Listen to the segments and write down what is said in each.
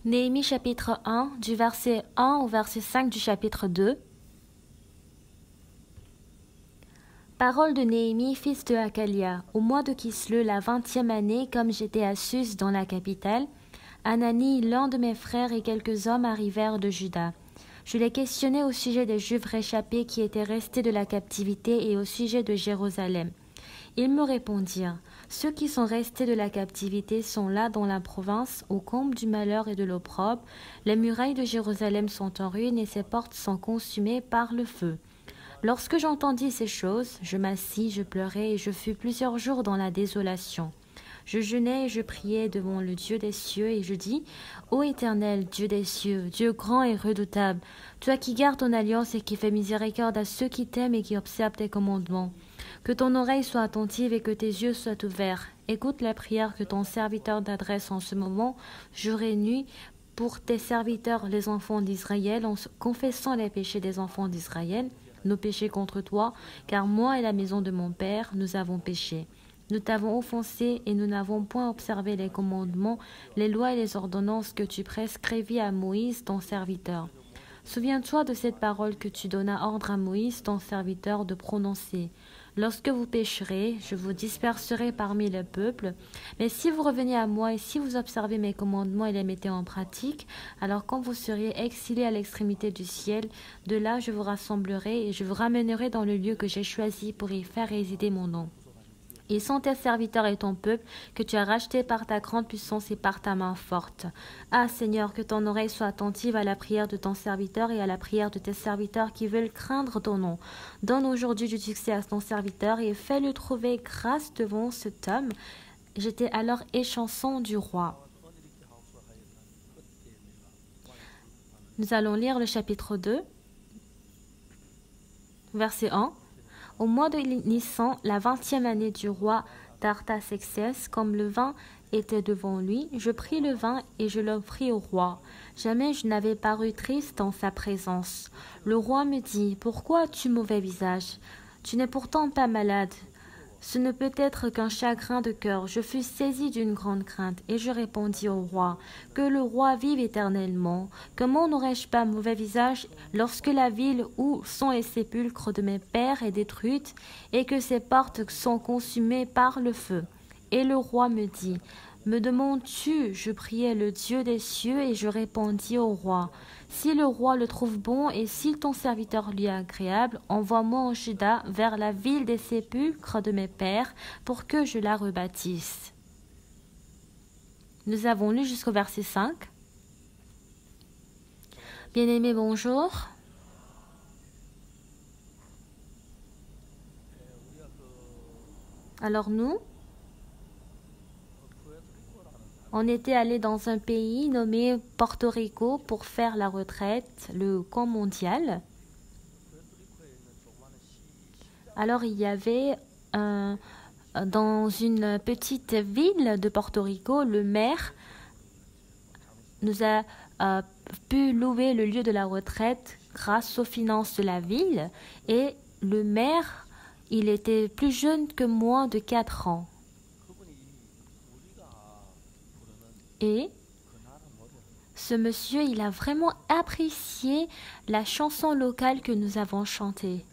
Néhémie chapitre 1, du verset 1 au verset 5 du chapitre 2. Parole de Néhémie, fils de Hakalia. Au mois de Kislev, la 20e année, comme j'étais à Sus dans la capitale, Anani, l'un de mes frères et quelques hommes arrivèrent de Juda. Je les questionnai au sujet des Juifs réchappés qui étaient restés de la captivité et au sujet de Jérusalem. Ils me répondirent, ceux qui sont restés de la captivité sont là dans la province, au comble du malheur et de l'opprobre. Les murailles de Jérusalem sont en ruine et ses portes sont consumées par le feu. Lorsque j'entendis ces choses, je m'assis, je pleurai et je fus plusieurs jours dans la désolation. Je jeûnais et je priais devant le Dieu des cieux et je dis, ô Éternel, Dieu des cieux, Dieu grand et redoutable, toi qui gardes ton alliance et qui fais miséricorde à ceux qui t'aiment et qui observent tes commandements, que ton oreille soit attentive et que tes yeux soient ouverts. Écoute la prière que ton serviteur t'adresse en ce moment, jour et nuit, pour tes serviteurs les enfants d'Israël, en confessant les péchés des enfants d'Israël, nos péchés contre toi, car moi et la maison de mon Père, nous avons péché. Nous t'avons offensé et nous n'avons point observé les commandements, les lois et les ordonnances que tu prescrivis à Moïse, ton serviteur. Souviens-toi de cette parole que tu donnas ordre à Moïse, ton serviteur, de prononcer. Lorsque vous pécherez, je vous disperserai parmi le peuple. Mais si vous revenez à moi et si vous observez mes commandements et les mettez en pratique, alors quand vous seriez exilés à l'extrémité du ciel, de là je vous rassemblerai et je vous ramènerai dans le lieu que j'ai choisi pour y faire résider mon nom. Ils sont tes serviteurs et ton peuple, que tu as racheté par ta grande puissance et par ta main forte. Ah Seigneur, que ton oreille soit attentive à la prière de ton serviteur et à la prière de tes serviteurs qui veulent craindre ton nom. Donne aujourd'hui du succès à ton serviteur et fais-le trouver grâce devant cet homme. J'étais alors échanson du roi. Nous allons lire le chapitre 2, verset 1. Au mois de Nissan, la 20e année du roi d'Artaxerxès, comme le vin était devant lui, je pris le vin et je l'offris au roi. Jamais je n'avais paru triste en sa présence. Le roi me dit, « Pourquoi as-tu mauvais visage? Tu n'es pourtant pas malade. » Ce ne peut être qu'un chagrin de cœur. Je fus saisi d'une grande crainte, et je répondis au roi, que le roi vive éternellement. Comment n'aurais-je pas mauvais visage lorsque la ville où sont les sépulcres de mes pères est détruite, et que ses portes sont consumées par le feu? Et le roi me dit, me demandes-tu? Je priai le Dieu des cieux, et je répondis au roi, si le roi le trouve bon et si ton serviteur lui est agréable, envoie-moi en Juda vers la ville des sépulcres de mes pères pour que je la rebâtisse. Nous avons lu jusqu'au verset 5. Bien-aimés, bonjour. Alors nous, on était allé dans un pays nommé Porto Rico pour faire la retraite, le camp mondial. Alors il y avait dans une petite ville de Porto Rico, le maire nous a pu louer le lieu de la retraite grâce aux finances de la ville. Et le maire, il était plus jeune que moi de 4 ans. Et ce monsieur, il a vraiment apprécié la chanson locale que nous avons chantée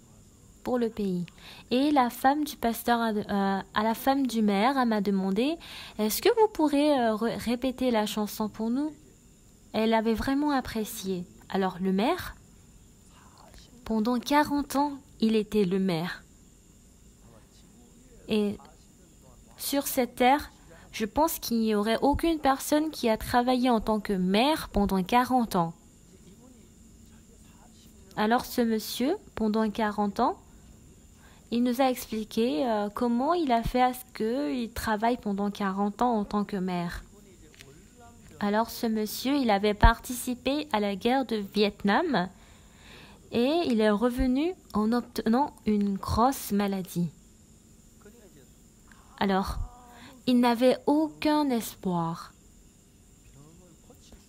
pour le pays. Et la femme du pasteur, à la femme du maire, elle m'a demandé, est-ce que vous pourrez répéter la chanson pour nous? Elle avait vraiment apprécié. Alors le maire, pendant 40 ans, il était le maire. Et sur cette terre, je pense qu'il n'y aurait aucune personne qui a travaillé en tant que maire pendant 40 ans. Alors ce monsieur, pendant 40 ans, il nous a expliqué comment il a fait à ce qu'il travaille pendant 40 ans en tant que maire. Alors ce monsieur, il avait participé à la guerre de Vietnam et il est revenu en obtenant une grosse maladie. Alors, il n'avait aucun espoir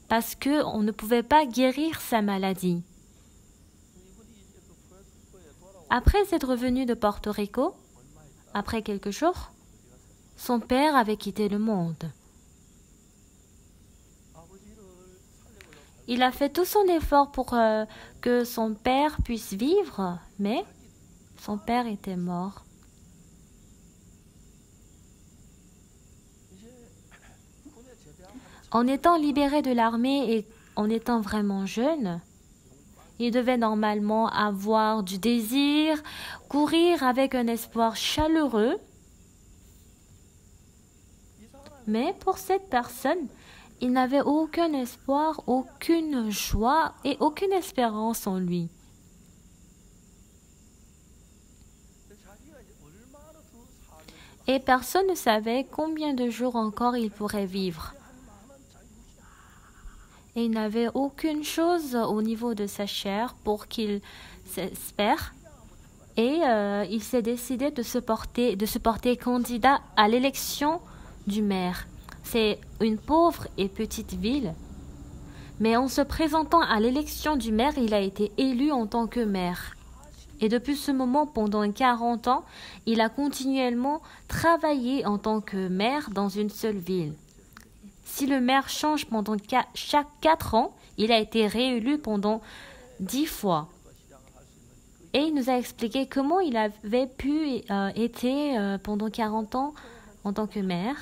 parce qu'on ne pouvait pas guérir sa maladie. Après être revenu de Porto Rico, après quelques jours, son père avait quitté le monde. Il a fait tout son effort pour que son père puisse vivre, mais son père était mort. En étant libéré de l'armée et en étant vraiment jeune, il devait normalement avoir du désir, courir avec un espoir chaleureux. Mais pour cette personne, il n'avait aucun espoir, aucune joie et aucune espérance en lui. Et personne ne savait combien de jours encore il pourrait vivre. Et il n'avait aucune chose au niveau de sa chair pour qu'il s'espère. Et il s'est décidé de se porter candidat à l'élection du maire. C'est une pauvre et petite ville. Mais en se présentant à l'élection du maire, il a été élu en tant que maire. Et depuis ce moment, pendant 40 ans, il a continuellement travaillé en tant que maire dans une seule ville. Si le maire change pendant chaque 4 ans, il a été réélu pendant 10 fois. Et il nous a expliqué comment il avait pu être pendant 40 ans en tant que maire.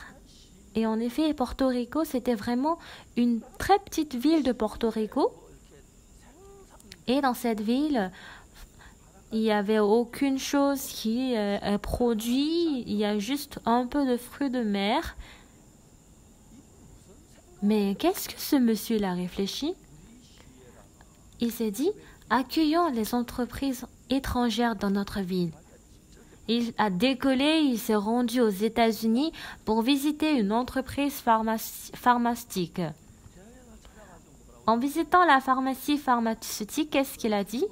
Et en effet, Porto Rico, c'était vraiment une très petite ville de Porto Rico. Et dans cette ville, il n'y avait aucune chose qui est produit. Il y a juste un peu de fruits de mer. Mais qu'est-ce que ce monsieur a réfléchi? Il s'est dit, accueillons les entreprises étrangères dans notre ville. Il a décollé, il s'est rendu aux États-Unis pour visiter une entreprise pharmaceutique. En visitant la pharmacie pharmaceutique, qu'est-ce qu'il a dit?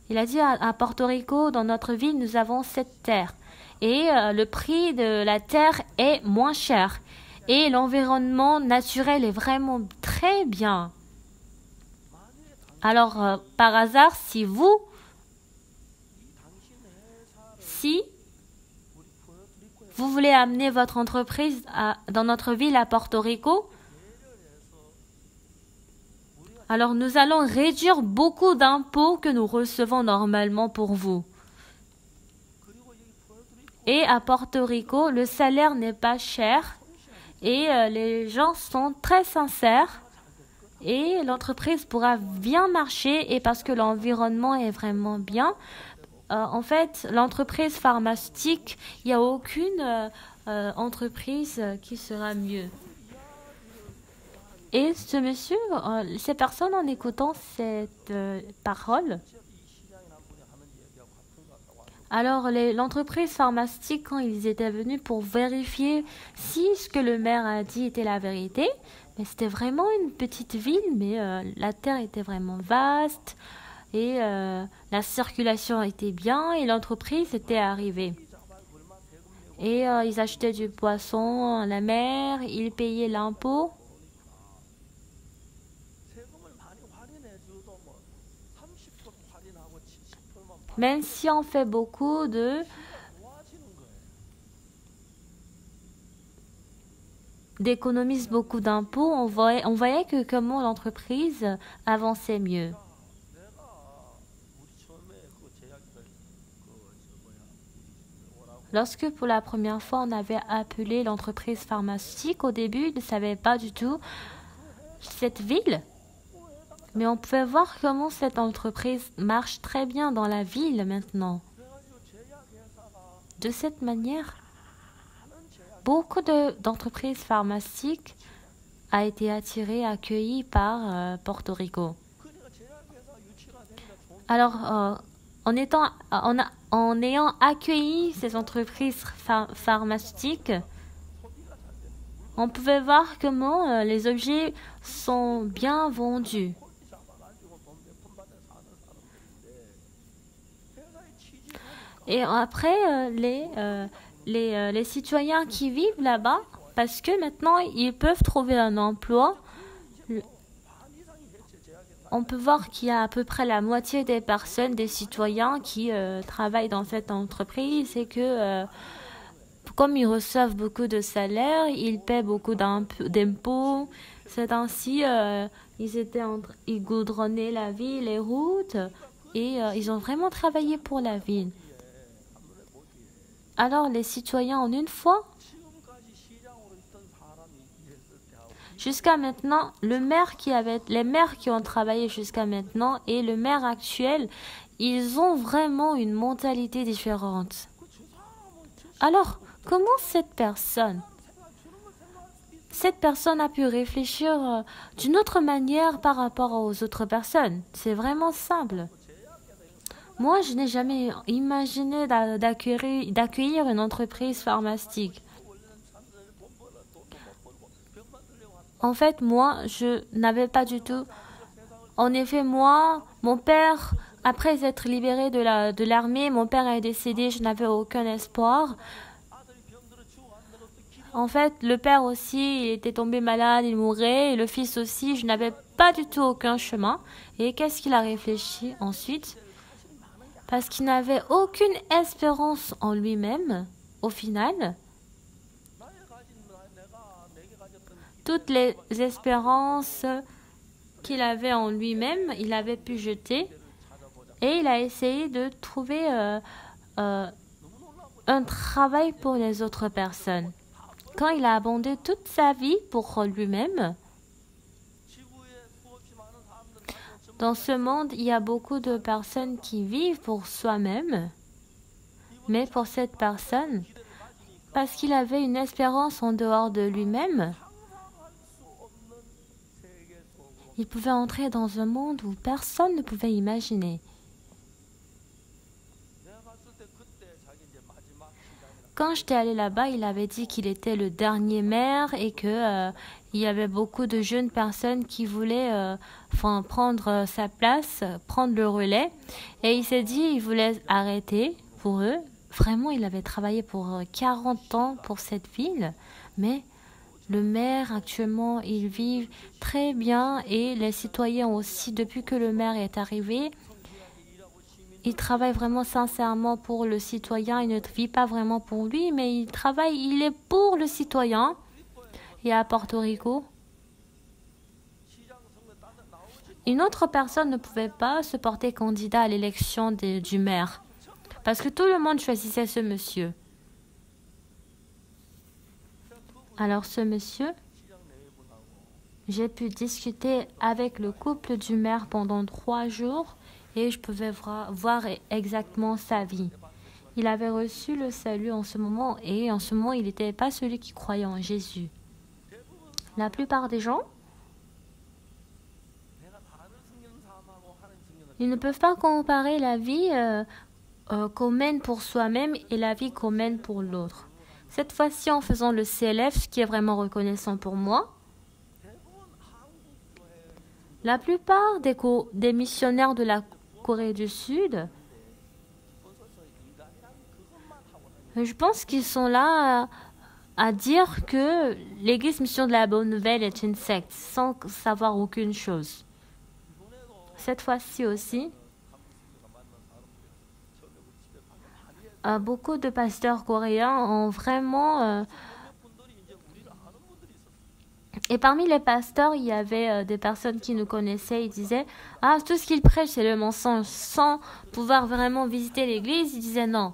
Il a dit à Porto Rico, dans notre ville, nous avons cette terre. Et le prix de la terre est moins cher. Et l'environnement naturel est vraiment très bien. Alors, par hasard, si vous voulez amener votre entreprise dans notre ville à Porto Rico, alors nous allons réduire beaucoup d'impôts que nous recevons normalement pour vous. Et à Porto Rico, le salaire n'est pas cher et les gens sont très sincères et l'entreprise pourra bien marcher et parce que l'environnement est vraiment bien. En fait, l'entreprise pharmaceutique, il n'y a aucune entreprise qui sera mieux. Et ce monsieur, ces personnes en écoutant cette parole, alors l'entreprise pharmaceutique, quand ils étaient venus pour vérifier si ce que le maire a dit était la vérité, mais c'était vraiment une petite ville, mais la terre était vraiment vaste. Et la circulation était bien et l'entreprise était arrivée. Et ils achetaient du poisson à la mer, ils payaient l'impôt. Même si on fait beaucoup d'économise beaucoup d'impôts, on voyait que comment l'entreprise avançait mieux. Lorsque pour la première fois on avait appelé l'entreprise pharmaceutique, au début, ils ne savaient pas du tout cette ville. Mais on pouvait voir comment cette entreprise marche très bien dans la ville maintenant. De cette manière, beaucoup d'entreprises pharmaceutiques ont été accueillies par Porto Rico. Alors, en ayant accueilli ces entreprises pharmaceutiques, on pouvait voir comment les objets sont bien vendus. Et après, les citoyens qui vivent là-bas, parce que maintenant, ils peuvent trouver un emploi, on peut voir qu'il y a à peu près la moitié des personnes, des citoyens qui travaillent dans cette entreprise et que comme ils reçoivent beaucoup de salaires, ils paient beaucoup d'impôts C'est ainsi, ils goudronnaient la ville, les routes, et ils ont vraiment travaillé pour la ville. Alors les citoyens, en une fois, jusqu'à maintenant, les maires qui ont travaillé jusqu'à maintenant et le maire actuel, ils ont vraiment une mentalité différente. Alors, comment cette personne a pu réfléchir d'une autre manière par rapport aux autres personnes? C'est vraiment simple. Moi, je n'ai jamais imaginé d'accueillir une entreprise pharmaceutique. En fait, moi, je n'avais pas du tout. En effet, moi, mon père, après être libéré de l'armée, mon père est décédé, je n'avais aucun espoir. En fait, le père aussi, il était tombé malade, il mourait, et le fils aussi, je n'avais pas du tout aucun chemin. Et qu'est-ce qu'il a réfléchi ensuite? Parce qu'il n'avait aucune espérance en lui-même, au final. Toutes les espérances qu'il avait en lui-même, il avait pu jeter et il a essayé de trouver un travail pour les autres personnes. Quand il a abandonné toute sa vie pour lui-même, dans ce monde, il y a beaucoup de personnes qui vivent pour soi-même, mais pour cette personne, parce qu'il avait une espérance en dehors de lui-même, il pouvait entrer dans un monde où personne ne pouvait imaginer. Quand j'étais allée là-bas, il avait dit qu'il était le dernier maire et que il y avait beaucoup de jeunes personnes qui voulaient prendre sa place, prendre le relais. Et il s'est dit il voulait arrêter pour eux. Vraiment, il avait travaillé pour 40 ans pour cette ville, mais le maire, actuellement, il vit très bien et les citoyens aussi, depuis que le maire est arrivé, il travaille vraiment sincèrement pour le citoyen. Il ne vit pas vraiment pour lui, mais il est pour le citoyen. Et à Porto Rico, une autre personne ne pouvait pas se porter candidat à l'élection du maire, parce que tout le monde choisissait ce monsieur. Alors ce monsieur, j'ai pu discuter avec le couple du maire pendant 3 jours et je pouvais voir exactement sa vie. Il avait reçu le salut en ce moment et en ce moment il n'était pas celui qui croyait en Jésus. La plupart des gens, ils ne peuvent pas comparer la vie qu'on mène pour soi-même et la vie qu'on mène pour l'autre. Cette fois-ci, en faisant le CLF, ce qui est vraiment reconnaissant pour moi, la plupart des missionnaires de la Corée du Sud, je pense qu'ils sont là à dire que l'Église Mission de la Bonne Nouvelle est une secte, sans savoir aucune chose. Cette fois-ci aussi, beaucoup de pasteurs coréens ont vraiment... et parmi les pasteurs, il y avait des personnes qui nous connaissaient. Ils disaient « Ah, tout ce qu'ils prêchent, c'est le mensonge. » Sans pouvoir vraiment visiter l'église, ils disaient « Non. »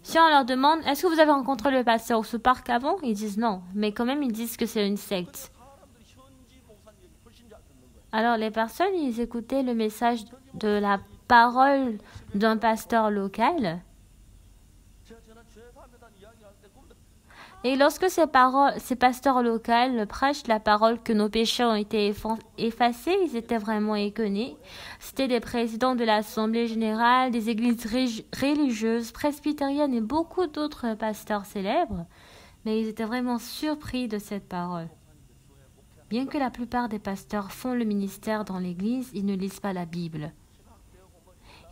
Si on leur demande « Est-ce que vous avez rencontré le pasteur au parc avant ?» Ils disent « Non. » Mais quand même, ils disent que c'est une secte. Alors, les personnes, ils écoutaient le message de la parole d'un pasteur local. Et lorsque ces pasteurs locaux prêchent la parole que nos péchés ont été effacés, ils étaient vraiment étonnés. C'était des présidents de l'Assemblée générale, des églises religieuses, presbytériennes et beaucoup d'autres pasteurs célèbres. Mais ils étaient vraiment surpris de cette parole. Bien que la plupart des pasteurs font le ministère dans l'église, ils ne lisent pas la Bible.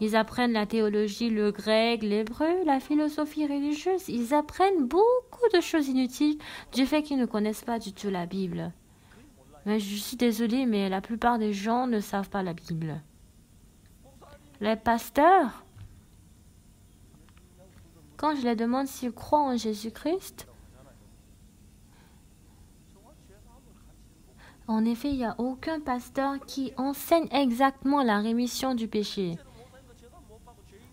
Ils apprennent la théologie, le grec, l'hébreu, la philosophie religieuse. Ils apprennent beaucoup de choses inutiles du fait qu'ils ne connaissent pas du tout la Bible. Mais je suis désolée, mais la plupart des gens ne savent pas la Bible. Les pasteurs, quand je les demande s'ils croient en Jésus-Christ, En effet, il n'y a aucun pasteur qui enseigne exactement la rémission du péché.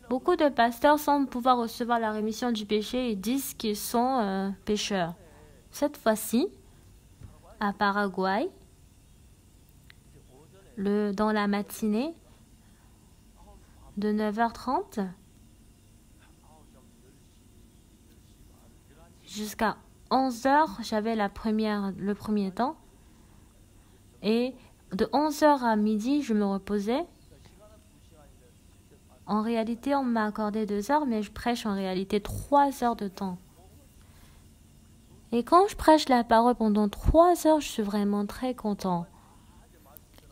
Beaucoup de pasteurs semblent pouvoir recevoir la rémission du péché et disent qu'ils sont pécheurs. Cette fois-ci, à Paraguay, dans la matinée de 9h30 jusqu'à 11h, j'avais le premier temps. Et de 11h à midi, je me reposais. En réalité, on m'a accordé 2 heures, mais je prêche en réalité 3 heures de temps. Et quand je prêche la parole pendant 3 heures, je suis vraiment très content.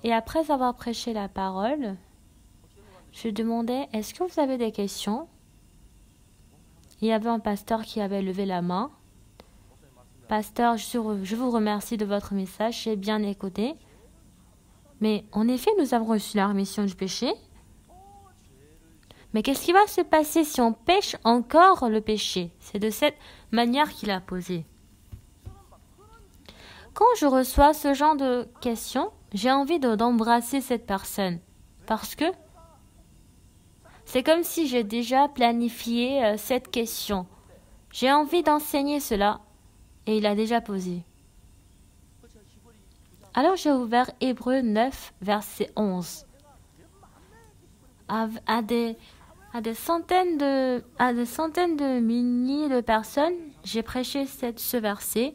Et après avoir prêché la parole, je demandais, est-ce que vous avez des questions? Il y avait un pasteur qui avait levé la main. Pasteur, je vous remercie de votre message, j'ai bien écouté. Mais en effet, nous avons reçu la rémission du péché. Mais qu'est-ce qui va se passer si on pêche encore le péché? C'est de cette manière qu'il a posé. Quand je reçois ce genre de questions, j'ai envie d'embrasser cette personne. Parce que c'est comme si j'ai déjà planifié cette question. J'ai envie d'enseigner cela et il a déjà posé. Alors j'ai ouvert Hébreux 9, verset 11. À des centaines de milliers de personnes, j'ai prêché ce verset.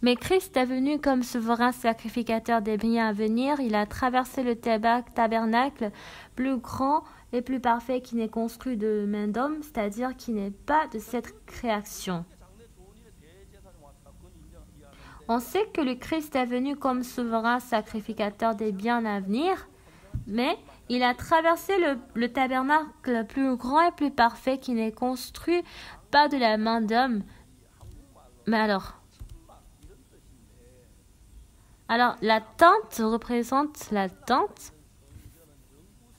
Mais Christ est venu comme souverain sacrificateur des biens à venir. Il a traversé le tabernacle plus grand et plus parfait qui n'est construit de main d'homme, c'est-à-dire qui n'est pas de cette création. On sait que le Christ est venu comme souverain sacrificateur des biens à venir, mais il a traversé le tabernacle plus grand et plus parfait qui n'est construit pas de la main d'homme. Mais alors, la tente représente la tente.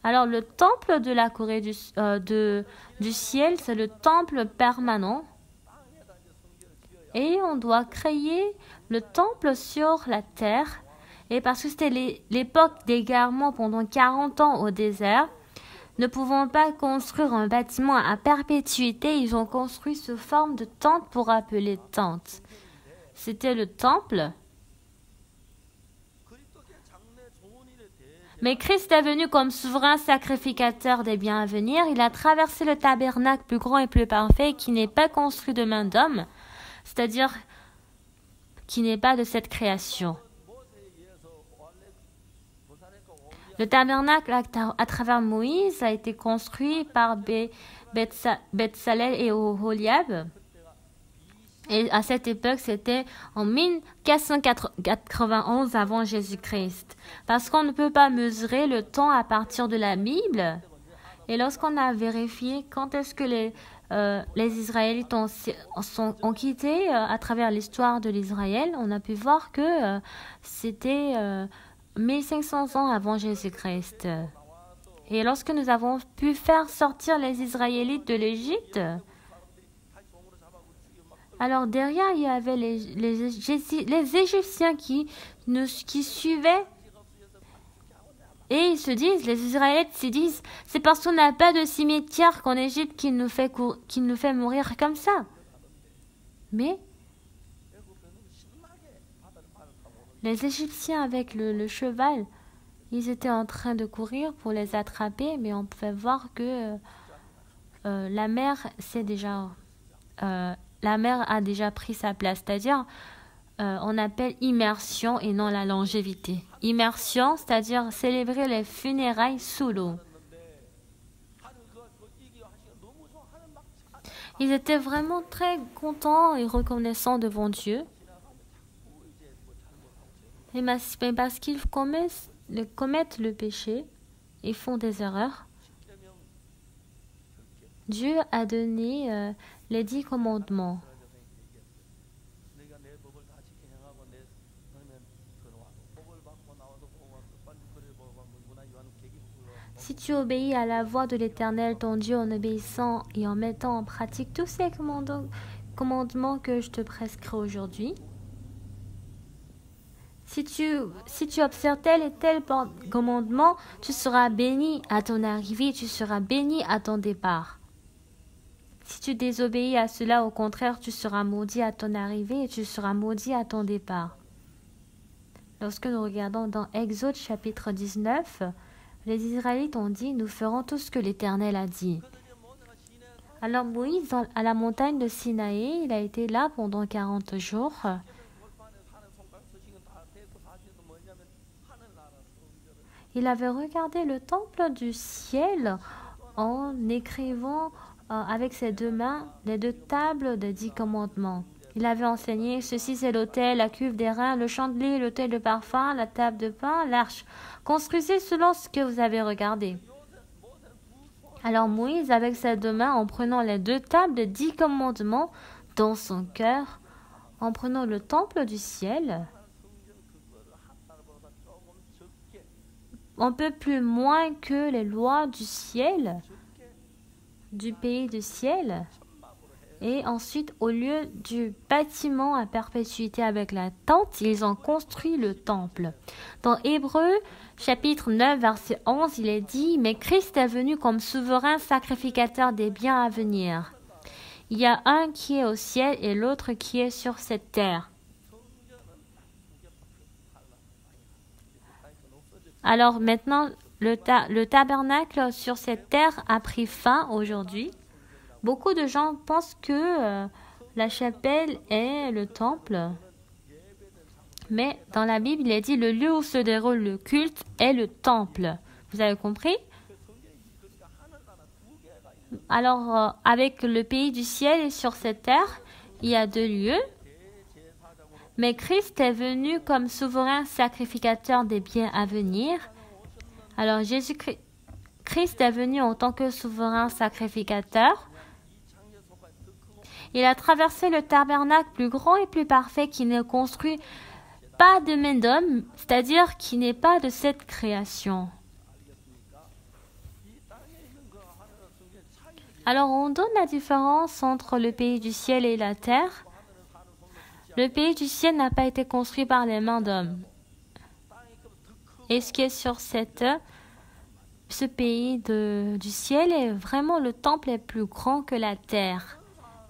Alors, le temple de la Corée du ciel, c'est le temple permanent. Et on doit créer le temple sur la terre. Et parce que c'était l'époque d'égarement pendant 40 ans au désert, ne pouvant pas construire un bâtiment à perpétuité, ils ont construit sous forme de tente pour appeler tente. C'était le temple. Mais Christ est venu comme souverain sacrificateur des biens à venir. Il a traversé le tabernacle plus grand et plus parfait qui n'est pas construit de main d'homme, c'est-à-dire qui n'est pas de cette création. Le tabernacle à travers Moïse a été construit par Betsalel et Oholiab. Et à cette époque, c'était en 1491 avant Jésus-Christ. Parce qu'on ne peut pas mesurer le temps à partir de la Bible. Et lorsqu'on a vérifié quand est-ce que les Israélites ont quitté à travers l'histoire de l'Israël, on a pu voir que c'était 1500 ans avant Jésus-Christ. Et lorsque nous avons pu faire sortir les Israélites de l'Égypte, alors derrière, il y avait les Égyptiens qui suivaient. Et ils se disent, les Israélites se disent, c'est parce qu'on n'a pas de cimetière qu'en Égypte qu'il nous fait mourir comme ça. Mais les Égyptiens avec le cheval, ils étaient en train de courir pour les attraper, mais on pouvait voir que la mer a déjà pris sa place. C'est-à-dire, on appelle immersion et non la longévité. Immersion, c'est-à-dire célébrer les funérailles sous l'eau. Ils étaient vraiment très contents et reconnaissants devant Dieu. Et parce qu'ils commettent le péché, ils font des erreurs. Dieu a donné les 10 commandements. Si tu obéis à la voix de l'Éternel, ton Dieu, en obéissant et en mettant en pratique tous ces commandements que je te prescris aujourd'hui, Si tu observes tel et tel commandement, tu seras béni à ton arrivée, tu seras béni à ton départ. Si tu désobéis à cela, au contraire, tu seras maudit à ton arrivée et tu seras maudit à ton départ. Lorsque nous regardons dans Exode chapitre 19, les Israélites ont dit, nous ferons tout ce que l'Éternel a dit. Alors Moïse, à la montagne de Sinaï, il a été là pendant 40 jours. Il avait regardé le temple du ciel en écrivant avec ses deux mains les deux tables des 10 commandements. Il avait enseigné, ceci c'est l'autel, la cuve d'airain, le chandelier, l'autel de parfum, la table de pain, l'arche. Construisez selon ce que vous avez regardé. Alors Moïse, avec ses deux mains, en prenant les deux tables des 10 commandements dans son cœur, en prenant le temple du ciel, un peu plus moins que les lois du ciel, du pays du ciel, et ensuite, au lieu du bâtiment à perpétuité avec la tente, ils ont construit le temple. Dans Hébreux, chapitre 9, verset 11, il est dit, « Mais Christ est venu comme souverain sacrificateur des biens à venir. Il y a un qui est au ciel et l'autre qui est sur cette terre. » Alors maintenant, le tabernacle sur cette terre a pris fin aujourd'hui. Beaucoup de gens pensent que la chapelle est le temple. Mais dans la Bible, il est dit le lieu où se déroule le culte est le temple. Vous avez compris? Alors, avec le pays du ciel et sur cette terre, il y a deux lieux. Mais Christ est venu comme souverain sacrificateur des biens à venir. Alors, Christ est venu en tant que souverain sacrificateur. Il a traversé le tabernacle plus grand et plus parfait qui n'est construit pas de main d'homme, c'est-à-dire qui n'est pas de cette création. Alors on donne la différence entre le pays du ciel et la terre. Le pays du ciel n'a pas été construit par les mains d'hommes. Et ce qui est sur ce pays du ciel est vraiment le temple est plus grand que la terre.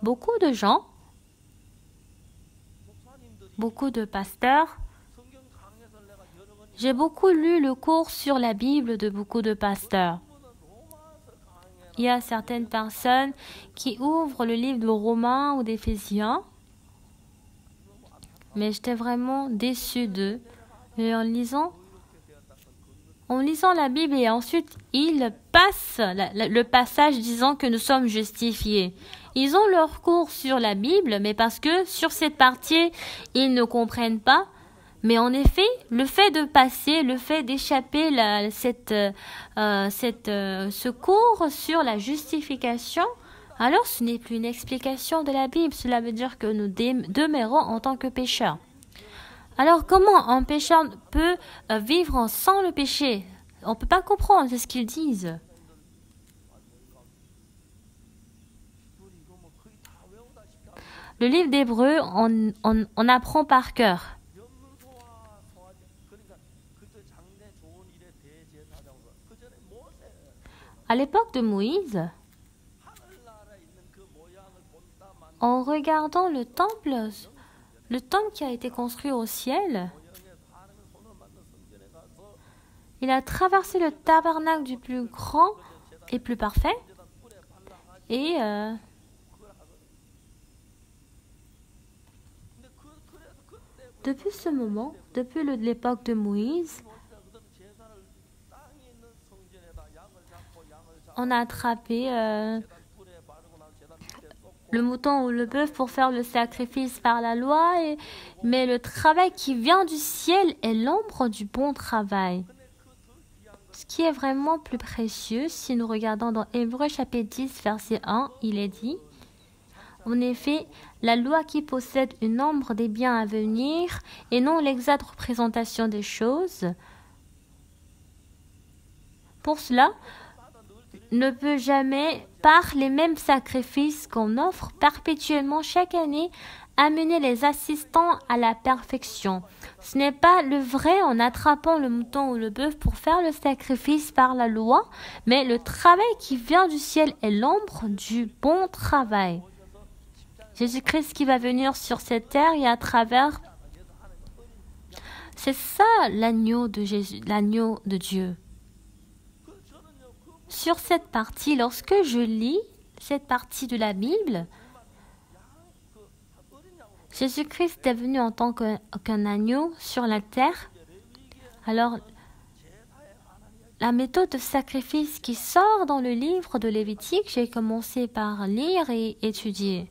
Beaucoup de gens, beaucoup de pasteurs, j'ai beaucoup lu le cours sur la Bible de beaucoup de pasteurs. Il y a certaines personnes qui ouvrent le livre de Romains ou d'Éphésiens, mais j'étais vraiment déçue d'eux. Et en lisant la Bible et ensuite ils passent le passage disant que nous sommes justifiés. Ils ont leur cours sur la Bible, mais parce que sur cette partie, ils ne comprennent pas. Mais en effet, le fait de passer, le fait d'échapper ce cours sur la justification, alors ce n'est plus une explication de la Bible. Cela veut dire que nous demeurons en tant que pécheurs. Alors comment un pécheur peut vivre sans le péché? On ne peut pas comprendre, c'est ce qu'ils disent. Le livre d'Hébreux, on apprend par cœur. À l'époque de Moïse, en regardant le temple qui a été construit au ciel, il a traversé le tabernacle du plus grand et plus parfait et depuis ce moment, depuis l'époque de Moïse, on a attrapé le mouton ou le bœuf pour faire le sacrifice par la loi, mais le travail qui vient du ciel est l'ombre du bon travail. Ce qui est vraiment plus précieux, si nous regardons dans Hébreux chapitre 10, verset 1, il est dit « En effet, la loi qui possède une ombre des biens à venir et non l'exacte représentation des choses, pour cela, ne peut jamais, par les mêmes sacrifices qu'on offre perpétuellement chaque année, amener les assistants à la perfection. Ce n'est pas le vrai en attrapant le mouton ou le bœuf pour faire le sacrifice par la loi, mais le travail qui vient du ciel est l'ombre du bon travail. Jésus-Christ qui va venir sur cette terre et à travers. C'est ça l'agneau de Jésus, l'agneau de Dieu. Sur cette partie, lorsque je lis cette partie de la Bible, Jésus-Christ est venu en tant qu'un agneau sur la terre. Alors, la méthode de sacrifice qui sort dans le livre de Lévitique, j'ai commencé par lire et étudier.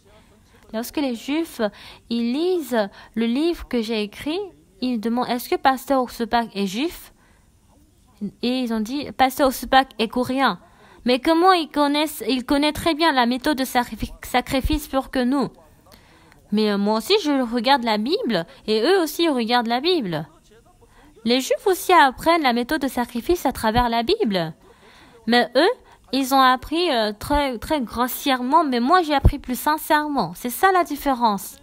Lorsque les Juifs ils lisent le livre que j'ai écrit, ils demandent est-ce que Pasteur Oxepak est juif? Et ils ont dit Pasteur Oxepak est coréen. Mais comment il connaît très bien la méthode de sacrifice pour que nous. Mais moi aussi je regarde la Bible et eux aussi ils regardent la Bible. Les Juifs aussi apprennent la méthode de sacrifice à travers la Bible. Mais eux, ils ont appris très, très grossièrement, mais moi j'ai appris plus sincèrement. C'est ça la différence.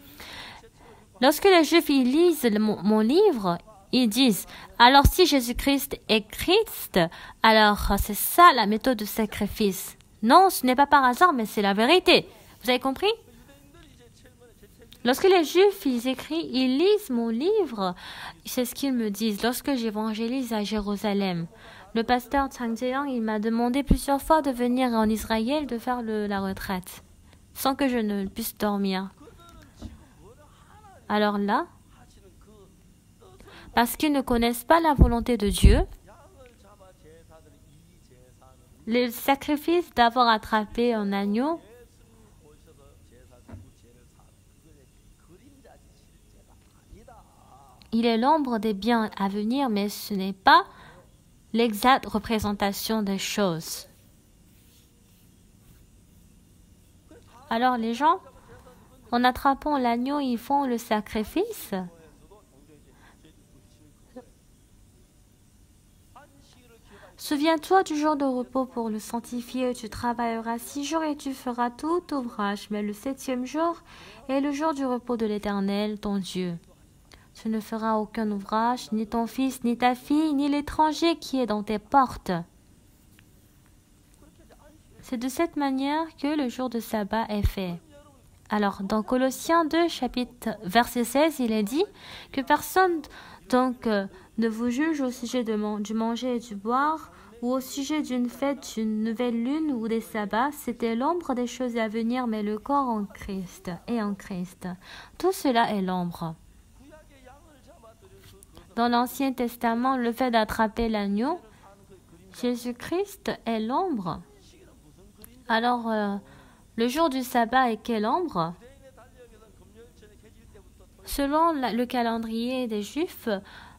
Lorsque les Juifs ils lisent mon livre, ils disent, alors si Jésus-Christ est Christ, alors c'est ça la méthode de sacrifice. Non, ce n'est pas par hasard, mais c'est la vérité. Vous avez compris? Lorsque les Juifs ils lisent mon livre, c'est ce qu'ils me disent. Lorsque j'évangélise à Jérusalem, le pasteur Chang Jae-young, il m'a demandé plusieurs fois de venir en Israël de faire la retraite, sans que je ne puisse dormir. Alors là, parce qu'ils ne connaissent pas la volonté de Dieu, le sacrifice d'avoir attrapé un agneau, il est l'ombre des biens à venir, mais ce n'est pas l'exacte représentation des choses. Alors les gens, en attrapant l'agneau, ils font le sacrifice. Souviens-toi du jour de repos pour le sanctifier. Tu travailleras 6 jours et tu feras tout ouvrage. Mais le 7e jour est le jour du repos de l'Éternel, ton Dieu. Tu ne feras aucun ouvrage, ni ton fils, ni ta fille, ni l'étranger qui est dans tes portes. C'est de cette manière que le jour de sabbat est fait. Alors, dans Colossiens 2, chapitre verset 16, il est dit que personne donc ne vous juge au sujet du manger et du boire, ou au sujet d'une fête, d'une nouvelle lune ou des sabbats. C'était l'ombre des choses à venir, mais le corps en Christ et en Christ. Tout cela est l'ombre. Dans l'Ancien Testament, le fait d'attraper l'agneau, Jésus-Christ est l'ombre. Alors, le jour du sabbat est quelle ombre? Selon le calendrier des Juifs,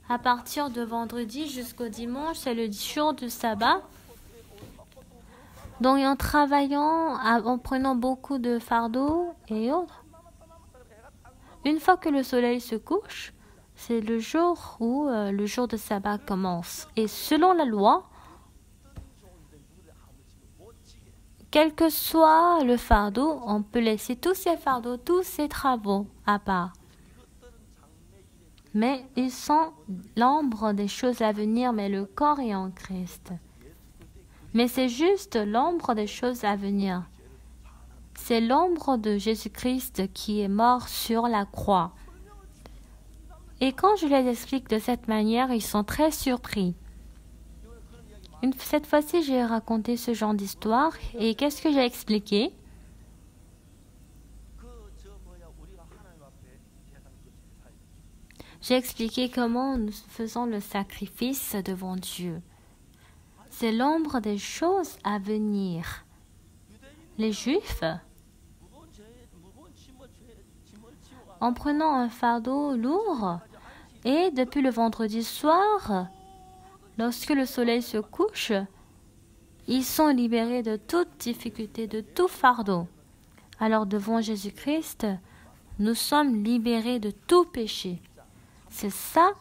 à partir de vendredi jusqu'au dimanche, c'est le jour du sabbat. Donc, en travaillant, en prenant beaucoup de fardeaux et autres, une fois que le soleil se couche, c'est le jour où le jour de sabbat commence. Et selon la loi, quel que soit le fardeau, on peut laisser tous ces fardeaux, tous ces travaux à part. Mais ils sont l'ombre des choses à venir, mais le corps est en Christ. Mais c'est juste l'ombre des choses à venir. C'est l'ombre de Jésus-Christ qui est mort sur la croix. Et quand je les explique de cette manière, ils sont très surpris. Cette fois-ci, j'ai raconté ce genre d'histoire. Et qu'est-ce que j'ai expliqué? J'ai expliqué comment nous faisons le sacrifice devant Dieu. C'est l'ombre des choses à venir. Les Juifs, en prenant un fardeau lourd, et depuis le vendredi soir, lorsque le soleil se couche, ils sont libérés de toute difficulté, de tout fardeau. Alors devant Jésus-Christ, nous sommes libérés de tout péché. C'est ça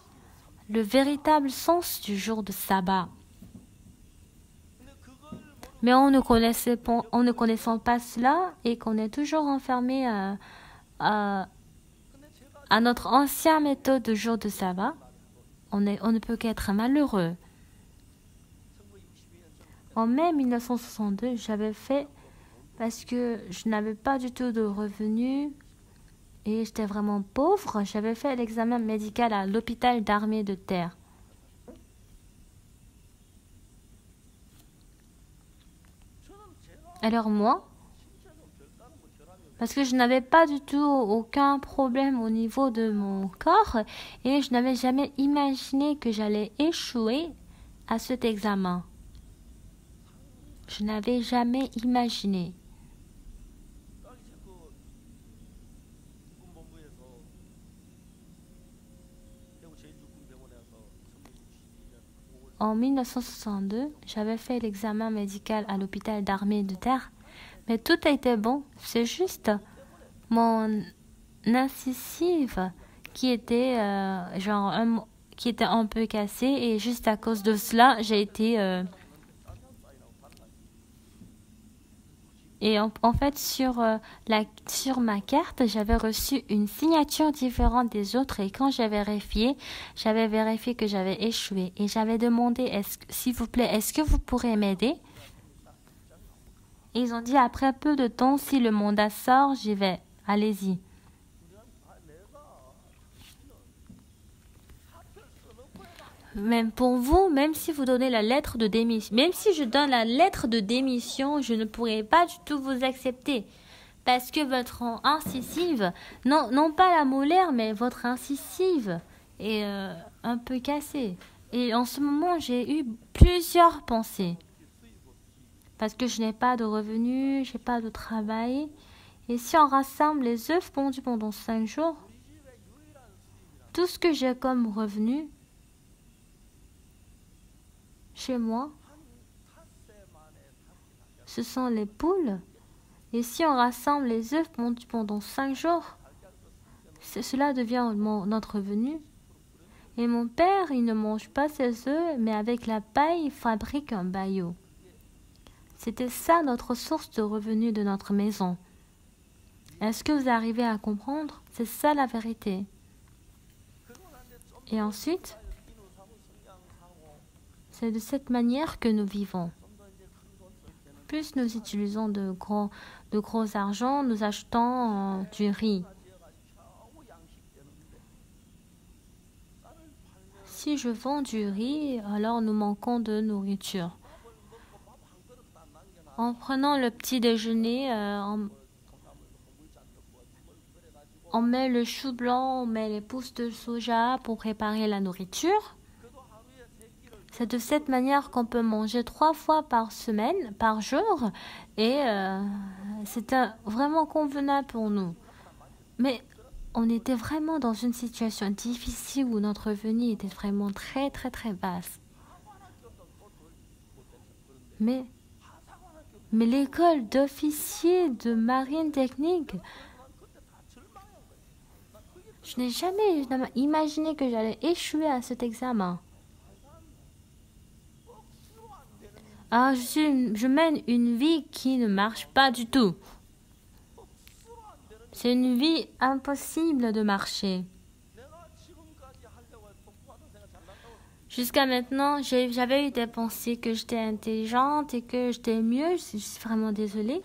le véritable sens du jour de sabbat. Mais en ne connaissant pas cela et qu'on est toujours enfermé à notre ancienne méthode de jour de sabbat, on ne peut qu'être malheureux. En mai 1962, j'avais fait parce que je n'avais pas du tout de revenus et j'étais vraiment pauvre. J'avais fait l'examen médical à l'hôpital d'armée de terre. Alors moi, parce que je n'avais pas du tout aucun problème au niveau de mon corps et je n'avais jamais imaginé que j'allais échouer à cet examen. Je n'avais jamais imaginé. En 1962, j'avais fait l'examen médical à l'hôpital d'armée de terre, mais tout a été bon. C'est juste mon incisive qui était qui était un peu cassée et juste à cause de cela, j'ai été et en fait, sur ma carte, j'avais reçu une signature différente des autres. Et quand j'avais vérifié que j'avais échoué. Et j'avais demandé, s'il vous plaît, est-ce que vous pourrez m'aider? Et ils ont dit, après peu de temps, si le mandat sort, j'y vais. Allez-y. Même pour vous, même si vous donnez la lettre de démission, même si je donne la lettre de démission, je ne pourrai pas du tout vous accepter. Parce que votre incisive, non pas la molaire, mais votre incisive est un peu cassée. Et en ce moment, j'ai eu plusieurs pensées. Parce que je n'ai pas de revenus, je n'ai pas de travail. Et si on rassemble les œufs pondus pendant 5 jours, tout ce que j'ai comme revenu, chez moi, ce sont les poules. Et si on rassemble les œufs pendant 5 jours, cela devient notre revenu. Et mon père, il ne mange pas ses œufs, mais avec la paille, il fabrique un baillot. C'était ça notre source de revenus de notre maison. Est-ce que vous arrivez à comprendre? C'est ça la vérité. Et ensuite, c'est de cette manière que nous vivons. Plus nous utilisons de gros argent, nous achetons du riz. Si je vends du riz, alors nous manquons de nourriture. En prenant le petit déjeuner, on met le chou blanc, on met les pousses de soja pour préparer la nourriture. C'est de cette manière qu'on peut manger 3 fois par semaine, par jour, et c'est vraiment convenable pour nous. Mais on était vraiment dans une situation difficile où notre revenu était vraiment très très très basse. Mais l'école d'officier de marine technique, je n'ai jamais imaginé que j'allais échouer à cet examen. Alors, je mène une vie qui ne marche pas du tout. C'est une vie impossible de marcher. Jusqu'à maintenant, j'avais eu des pensées que j'étais intelligente et que j'étais mieux. Je suis vraiment désolée.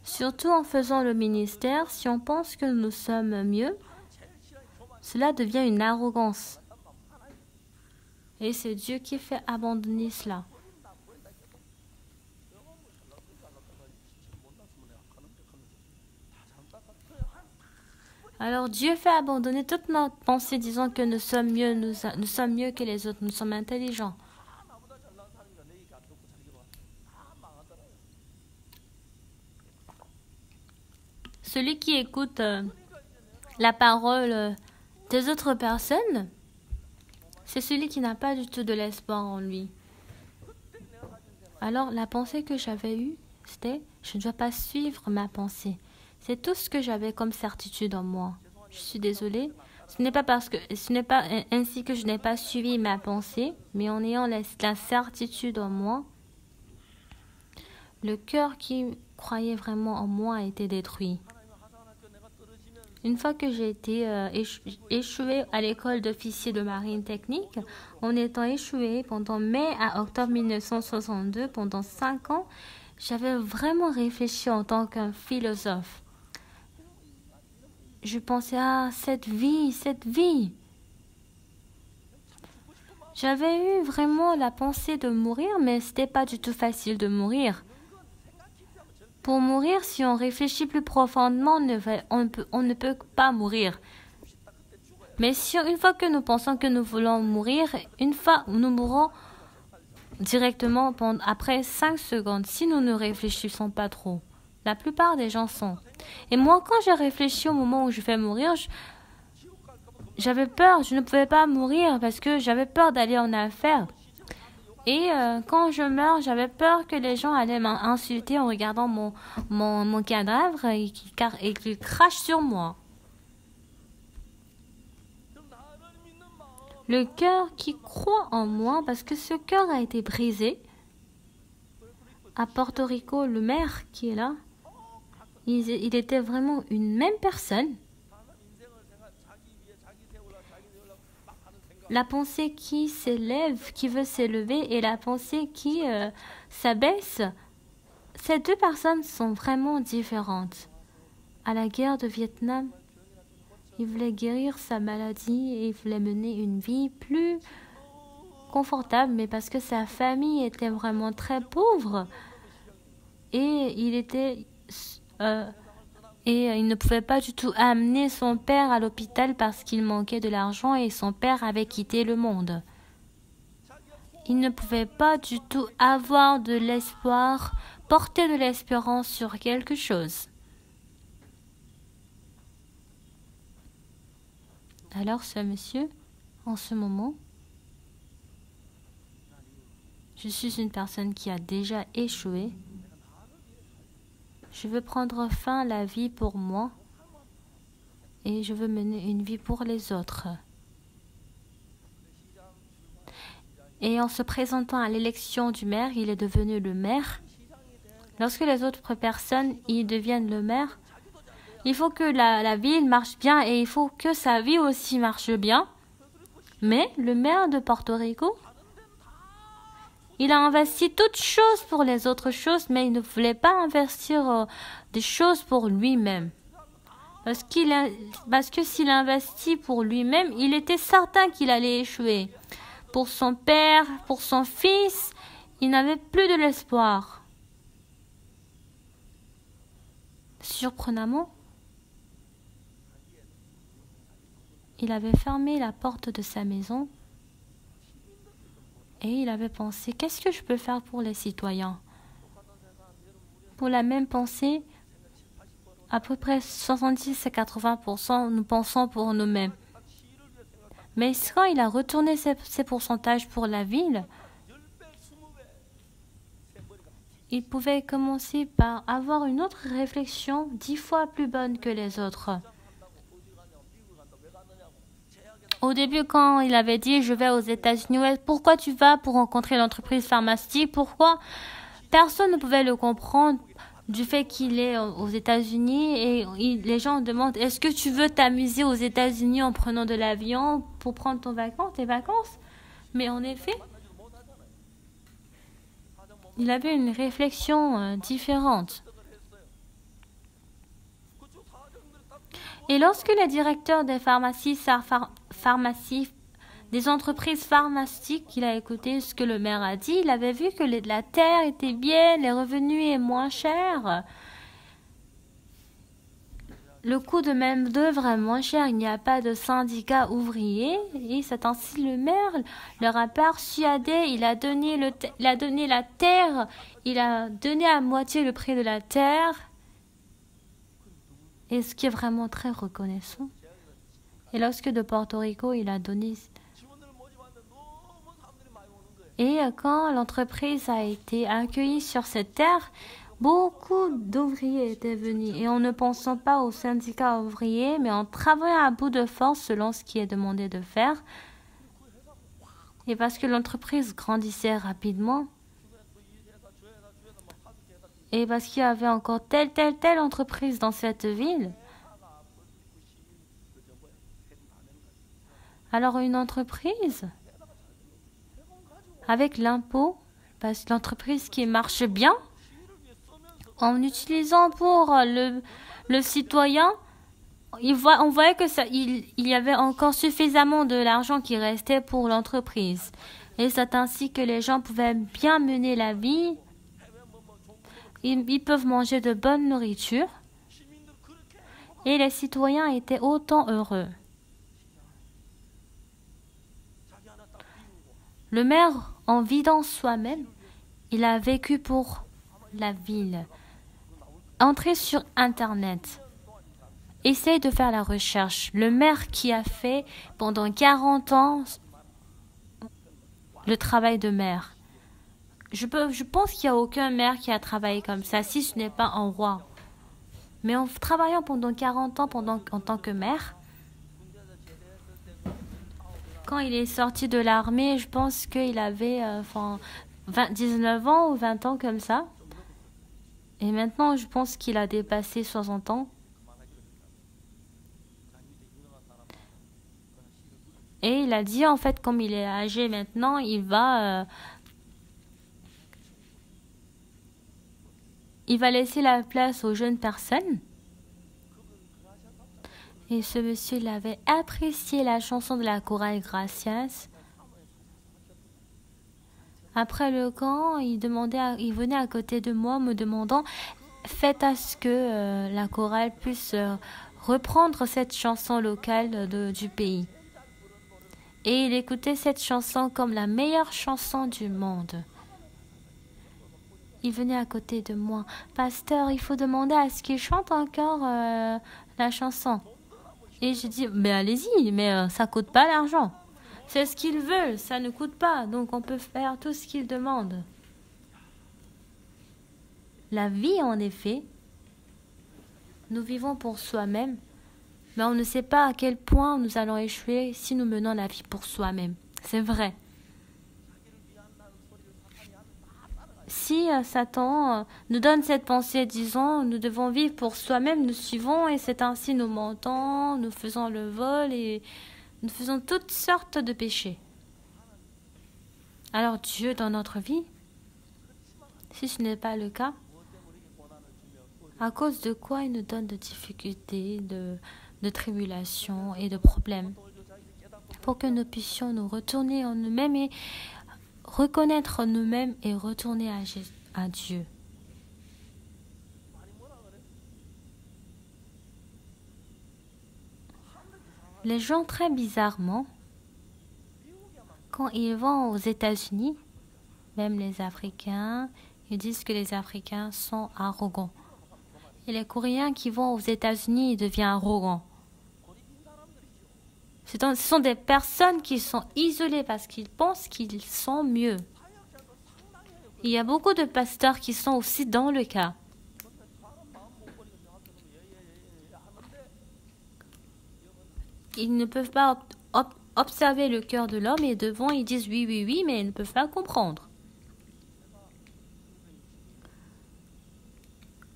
Surtout en faisant le ministère, si on pense que nous sommes mieux, cela devient une arrogance. Et c'est Dieu qui fait abandonner cela. Alors Dieu fait abandonner toute notre pensée disant que nous sommes mieux, nous sommes mieux que les autres, nous sommes intelligents. Celui qui écoute la parole des autres personnes, c'est celui qui n'a pas du tout de l'espoir en lui. Alors la pensée que j'avais eue, c'était je ne dois pas suivre ma pensée. C'est tout ce que j'avais comme certitude en moi. Je suis désolée. Ce n'est pas ainsi que je n'ai pas suivi ma pensée, mais en ayant la certitude en moi Le cœur qui croyait vraiment en moi a été détruit. Une fois que j'ai été échouée à l'école d'officier de marine technique, en étant échouée pendant mai à octobre 1962, pendant 5 ans, j'avais vraiment réfléchi en tant qu'un philosophe. Je pensais à cette vie. J'avais eu vraiment la pensée de mourir, mais c'était pas du tout facile de mourir. Pour mourir, si on réfléchit plus profondément, on ne peut pas mourir. Mais si une fois que nous pensons que nous voulons mourir, une fois nous mourrons directement après 5 secondes, si nous ne réfléchissons pas trop. La plupart des gens sont. Et moi, quand j'ai réfléchi au moment où je vais mourir, j'avais peur, je ne pouvais pas mourir parce que j'avais peur d'aller en enfer. Et quand je meurs, j'avais peur que les gens allaient m'insulter en regardant mon cadavre et qu'ils crachent sur moi. Le cœur qui croit en moi, parce que ce cœur a été brisé. À Porto Rico, le maire qui est là, il était vraiment une même personne. La pensée qui s'élève, qui veut s'élever, et la pensée qui s'abaisse, ces deux personnes sont vraiment différentes. À la guerre de Vietnam, il voulait guérir sa maladie et il voulait mener une vie plus confortable, mais parce que sa famille était vraiment très pauvre et il ne pouvait pas du tout amener son père à l'hôpital parce qu'il manquait de l'argent et son père avait quitté le monde. Il ne pouvait pas du tout avoir de l'espoir, porter de l'espérance sur quelque chose. Alors ce monsieur, en ce moment, je suis une personne qui a déjà échoué. Je veux prendre fin à la vie pour moi et je veux mener une vie pour les autres. Et en se présentant à l'élection du maire, il est devenu le maire. Lorsque les autres personnes y deviennent le maire, il faut que la ville marche bien et il faut que sa vie aussi marche bien. Mais le maire de Porto Rico, il a investi toutes choses pour les autres choses, mais il ne voulait pas investir des choses pour lui-même. Parce que s'il investit pour lui-même, il était certain qu'il allait échouer. Pour son père, pour son fils, il n'avait plus de l'espoir. Surprenamment, il avait fermé la porte de sa maison et il avait pensé, qu'est-ce que je peux faire pour les citoyens? Pour la même pensée, à peu près 70 à 80%, nous pensons pour nous-mêmes. Mais quand il a retourné ces pourcentages pour la ville, il pouvait commencer par avoir une autre réflexion 10 fois plus bonne que les autres. Au début, quand il avait dit « je vais aux États-Unis », pourquoi tu vas pour rencontrer l'entreprise pharmaceutique? Pourquoi? Personne ne pouvait le comprendre du fait qu'il est aux États-Unis et les gens demandent « est-ce que tu veux t'amuser aux États-Unis en prenant de l'avion pour prendre tes vacances ?» Mais en effet, il avait une réflexion différente. Et lorsque les directeurs des des entreprises pharmaceutiques, il a écouté ce que le maire a dit, il avait vu que la terre était bien, les revenus étaient moins chers. Le coût de main-d'œuvre est moins cher, il n'y a pas de syndicat ouvrier. Et c'est ainsi le maire leur a persuadé, il a donné la terre, il a donné à moitié le prix de la terre. Et ce qui est vraiment très reconnaissant. Et lorsque de Porto Rico, il a donné... Et quand l'entreprise a été accueillie sur cette terre, beaucoup d'ouvriers étaient venus. Et en ne pensant pas aux syndicats ouvriers, mais en travaillant à bout de force selon ce qui est demandé de faire. Et parce que l'entreprise grandissait rapidement, Et parce qu'il y avait encore telle entreprise dans cette ville. Alors une entreprise, avec l'impôt, parce que l'entreprise qui marche bien, en utilisant pour le citoyen, on voyait que il y avait encore suffisamment de l'argent qui restait pour l'entreprise. Et c'est ainsi que les gens pouvaient bien mener la vie. Ils peuvent manger de bonne nourriture. Et les citoyens étaient autant heureux. Le maire, en vidant soi-même, il a vécu pour la ville. Entrez sur Internet. Essaye de faire la recherche. Le maire qui a fait pendant 40 ans le travail de maire. Je pense qu'il n'y a aucun maire qui a travaillé comme ça, si ce n'est pas un roi. Mais en travaillant pendant 40 ans en tant que maire, quand il est sorti de l'armée, je pense qu'il avait 19 ans ou 20 ans comme ça. Et maintenant, je pense qu'il a dépassé 60 ans. Et il a dit, en fait, comme il est âgé maintenant, il va laisser la place aux jeunes personnes. Et ce monsieur, il avait apprécié la chanson de la chorale Gracias. Après le camp, il venait à côté de moi me demandant, faites à ce que la chorale puisse reprendre cette chanson locale du pays. Et il écoutait cette chanson comme la meilleure chanson du monde. Il venait à côté de moi. Pasteur, il faut demander à ce qu'il chante encore la chanson. Et j'ai dit, mais allez-y, mais ça coûte pas l'argent. C'est ce qu'il veut, ça ne coûte pas. Donc on peut faire tout ce qu'il demande. La vie, en effet, nous vivons pour soi-même. Mais on ne sait pas à quel point nous allons échouer si nous menons la vie pour soi-même. C'est vrai. Si Satan nous donne cette pensée, disons, nous devons vivre pour soi-même, nous suivons et c'est ainsi nous mentons, nous faisons le vol et nous faisons toutes sortes de péchés. Alors Dieu dans notre vie, si ce n'est pas le cas, à cause de quoi il nous donne de difficultés, de tribulations et de problèmes, pour que nous puissions nous retourner en nous-mêmes et reconnaître nous-mêmes et retourner à Dieu. Les gens, très bizarrement, quand ils vont aux États-Unis, même les Africains, ils disent que les Africains sont arrogants. Et les Coréens qui vont aux États-Unis, ils deviennent arrogants. Ce sont des personnes qui sont isolées parce qu'ils pensent qu'ils sont mieux. Il y a beaucoup de pasteurs qui sont aussi dans le cas. Ils ne peuvent pas observer le cœur de l'homme et devant ils disent oui, oui, oui, mais ils ne peuvent pas comprendre.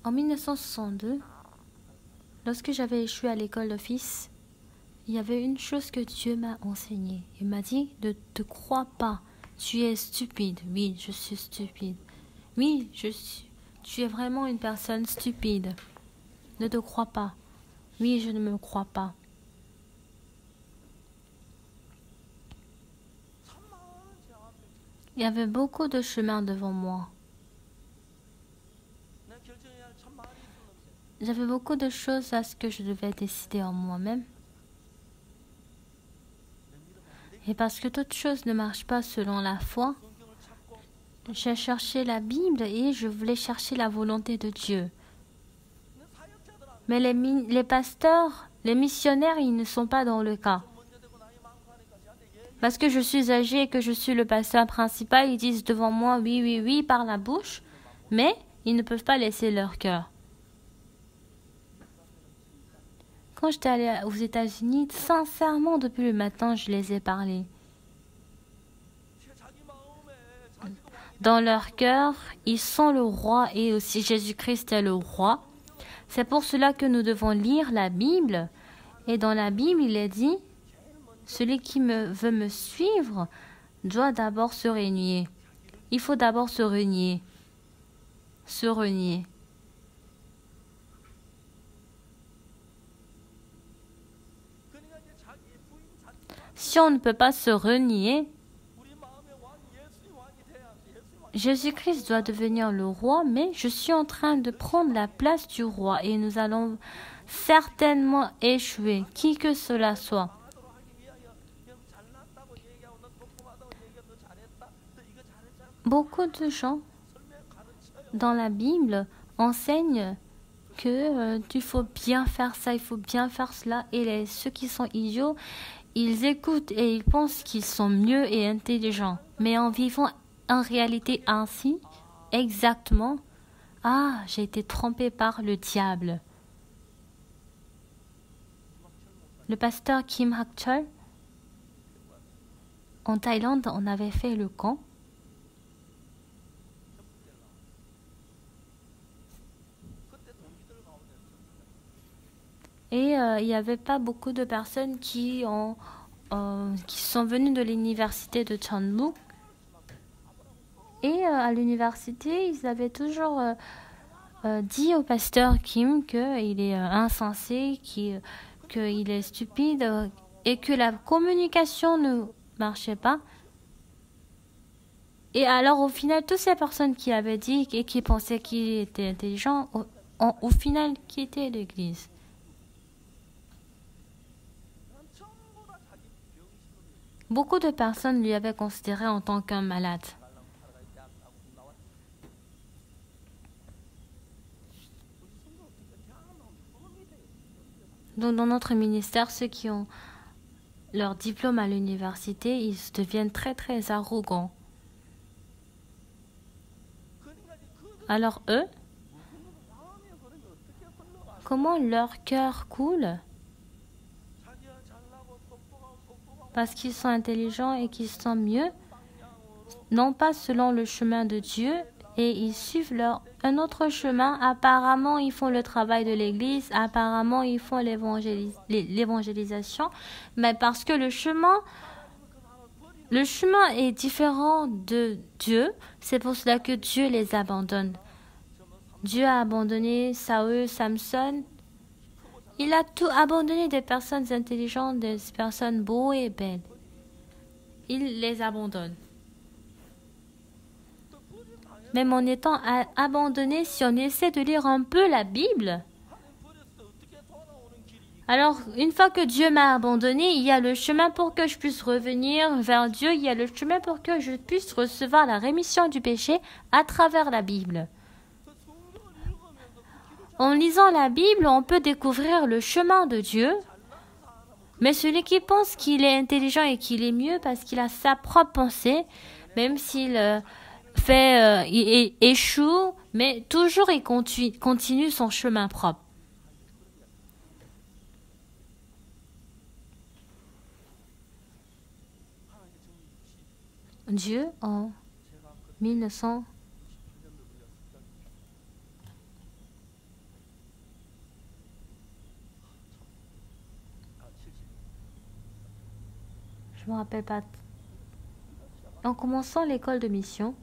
En 1962, lorsque j'avais échoué à l'école d'office, il y avait une chose que Dieu m'a enseignée. Il m'a dit, ne te crois pas, tu es stupide. Oui, je suis stupide. Oui, tu es vraiment une personne stupide. Ne te crois pas. Oui, je ne me crois pas. Il y avait beaucoup de chemin devant moi. J'avais beaucoup de choses à ce que je devais décider en moi-même. Et parce que toute chose ne marche pas selon la foi, j'ai cherché la Bible et je voulais chercher la volonté de Dieu. Mais les pasteurs, les missionnaires, ils ne sont pas dans le cas. Parce que je suis âgée et que je suis le pasteur principal, ils disent devant moi oui, oui, oui par la bouche, mais ils ne peuvent pas laisser leur cœur. Quand j'étais allée aux États-Unis, sincèrement, depuis le matin, je les ai parlé. Dans leur cœur, ils sont le roi et aussi Jésus-Christ est le roi. C'est pour cela que nous devons lire la Bible. Et dans la Bible, il est dit, celui qui veut me suivre doit d'abord se renier. Il faut d'abord se renier. Se renier. Si on ne peut pas se renier, Jésus-Christ doit devenir le roi, mais je suis en train de prendre la place du roi et nous allons certainement échouer, qui que cela soit. Beaucoup de gens dans la Bible enseignent que il faut bien faire ça, il faut bien faire cela, et ceux qui sont idiots, ils écoutent et ils pensent qu'ils sont mieux et intelligents. Mais en vivant en réalité ainsi, exactement, j'ai été trompé par le diable. Le pasteur Kim Hak-chol, en Thaïlande, on avait fait le camp. Et il n'y avait pas beaucoup de personnes qui sont venues de l'université de Jeonbuk. Et à l'université, ils avaient toujours dit au pasteur Kim qu'il est insensé, qu'il est stupide et que la communication ne marchait pas. Et alors au final, toutes ces personnes qui avaient dit et qui pensaient qu'il était intelligent, au final, quittaient l'église. Beaucoup de personnes lui avaient considéré en tant qu'un malade. Donc dans notre ministère, ceux qui ont leur diplôme à l'université, ils deviennent très très arrogants. Alors eux, comment leur cœur coule? Parce qu'ils sont intelligents et qu'ils sont mieux, non pas selon le chemin de Dieu, et ils suivent un autre chemin. Apparemment, ils font le travail de l'Église, apparemment, ils font l'évangélisation, mais parce que le chemin est différent de Dieu, c'est pour cela que Dieu les abandonne. Dieu a abandonné Saül, Samson. Il a tout abandonné, des personnes intelligentes, des personnes beaux et belles. Il les abandonne. Même en étant abandonné, si on essaie de lire un peu la Bible, alors une fois que Dieu m'a abandonné, il y a le chemin pour que je puisse revenir vers Dieu, il y a le chemin pour que je puisse recevoir la rémission du péché à travers la Bible. En lisant la Bible, on peut découvrir le chemin de Dieu, mais celui qui pense qu'il est intelligent et qu'il est mieux parce qu'il a sa propre pensée, même s'il il échoue, mais toujours il continue son chemin propre. Dieu, en 1900, je me rappelle pas. En commençant l'école de mission,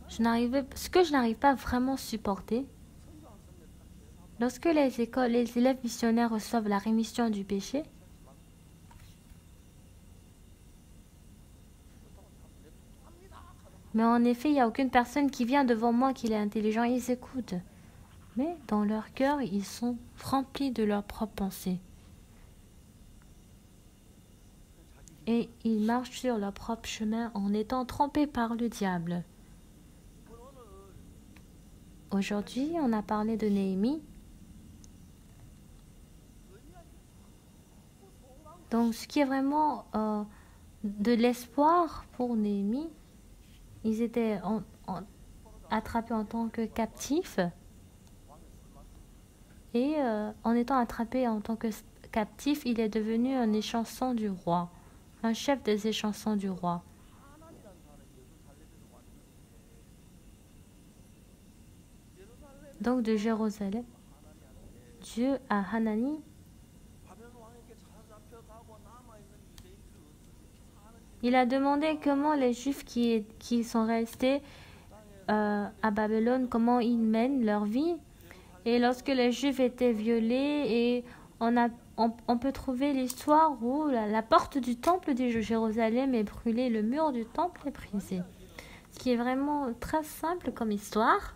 ce que je n'arrive pas vraiment à supporter, lorsque les élèves missionnaires reçoivent la rémission du péché, mais en effet, il n'y a aucune personne qui vient devant moi qui est intelligent, ils écoutent. Mais dans leur cœur, ils sont remplis de leurs propres pensées. Et ils marchent sur leur propre chemin en étant trompés par le diable. Aujourd'hui, on a parlé de Néhémie. Donc, ce qui est vraiment de l'espoir pour Néhémie, ils étaient attrapés en tant que captifs. Et en étant attrapés en tant que captif, il est devenu un échanson du roi, un chef des échansons du roi. Donc de Jérusalem, Dieu à Hanani il a demandé comment les Juifs qui sont restés à Babylone, comment ils mènent leur vie. Et lorsque les Juifs étaient violés, et on peut trouver l'histoire où la porte du temple de Jérusalem est brûlée, le mur du temple est brisé. Ce qui est vraiment très simple comme histoire.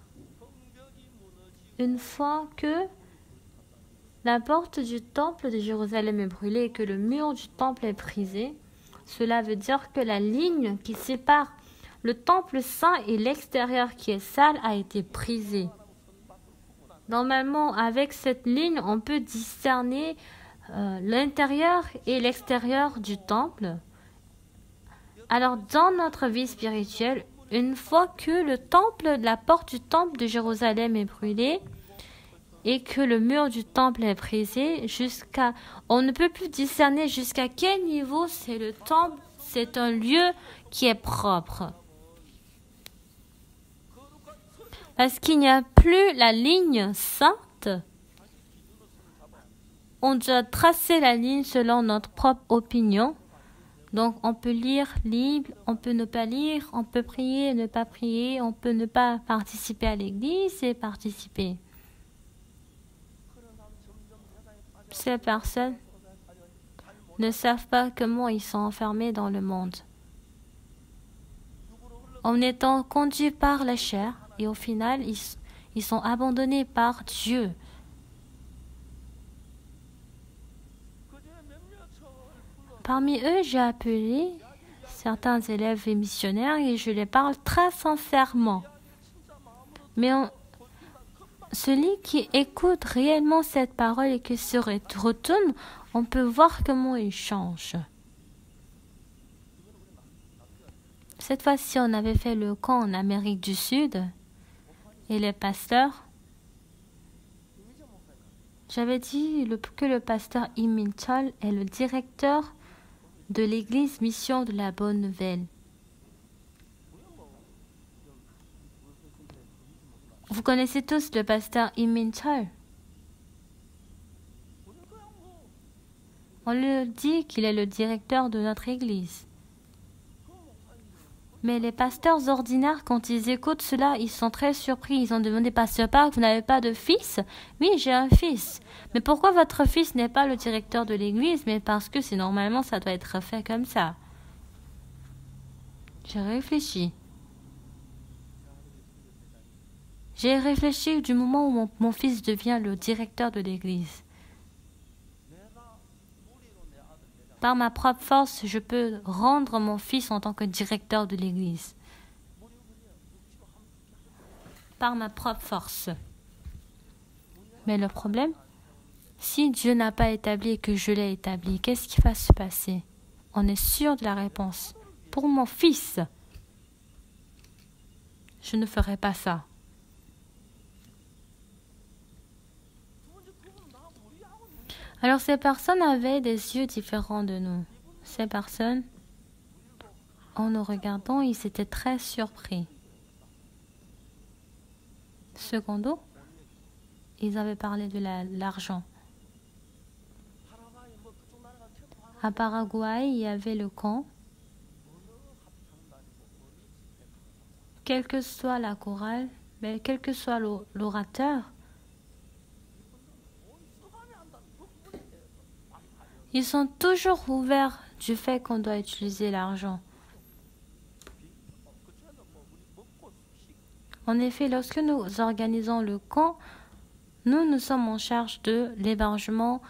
Une fois que la porte du temple de Jérusalem est brûlée et que le mur du temple est brisé, cela veut dire que la ligne qui sépare le temple saint et l'extérieur qui est sale a été brisée. Normalement, avec cette ligne, on peut discerner l'intérieur et l'extérieur du temple. Alors, dans notre vie spirituelle, une fois que la porte du temple de Jérusalem est brûlée et que le mur du temple est brisé, on ne peut plus discerner jusqu'à quel niveau c'est le temple, c'est un lieu qui est propre. Parce qu'il n'y a plus la ligne sainte, on doit tracer la ligne selon notre propre opinion. Donc, on peut lire libre, on peut ne pas lire, on peut prier, ne pas prier, on peut ne pas participer à l'église et participer. Ces personnes ne savent pas comment ils sont enfermés dans le monde. En étant conduits par la chair, et au final, ils sont abandonnés par Dieu. Parmi eux, j'ai appelé certains élèves et missionnaires et je les parle très sincèrement. Mais celui qui écoute réellement cette parole et qui se retourne, on peut voir comment il change. Cette fois-ci, on avait fait le camp en Amérique du Sud et les pasteurs. J'avais dit que le pasteur Im Chol est le directeur de l'église Mission de la Bonne Nouvelle. Vous connaissez tous le pasteur Im Chol. On lui dit qu'il est le directeur de notre église. Mais les pasteurs ordinaires, quand ils écoutent cela, ils sont très surpris. Ils ont demandé, Pasteur Park, vous n'avez pas de fils? Oui, j'ai un fils. Mais pourquoi votre fils n'est pas le directeur de l'église? Mais parce que normalement, ça doit être fait comme ça. J'ai réfléchi. J'ai réfléchi du moment où mon fils devient le directeur de l'église. Par ma propre force, je peux rendre mon fils en tant que directeur de l'église. Par ma propre force. Mais le problème, si Dieu n'a pas établi et que je l'ai établi, qu'est-ce qui va se passer? On est sûr de la réponse. Pour mon fils, je ne ferai pas ça. Alors ces personnes avaient des yeux différents de nous. Ces personnes, en nous regardant, ils étaient très surpris. Secondo, ils avaient parlé de l'argent. À Paraguay, il y avait le camp. Quelle que soit la chorale, mais quel que soit l'orateur, ils sont toujours ouverts du fait qu'on doit utiliser l'argent. En effet, lorsque nous organisons le camp, nous sommes en charge de l'hébergement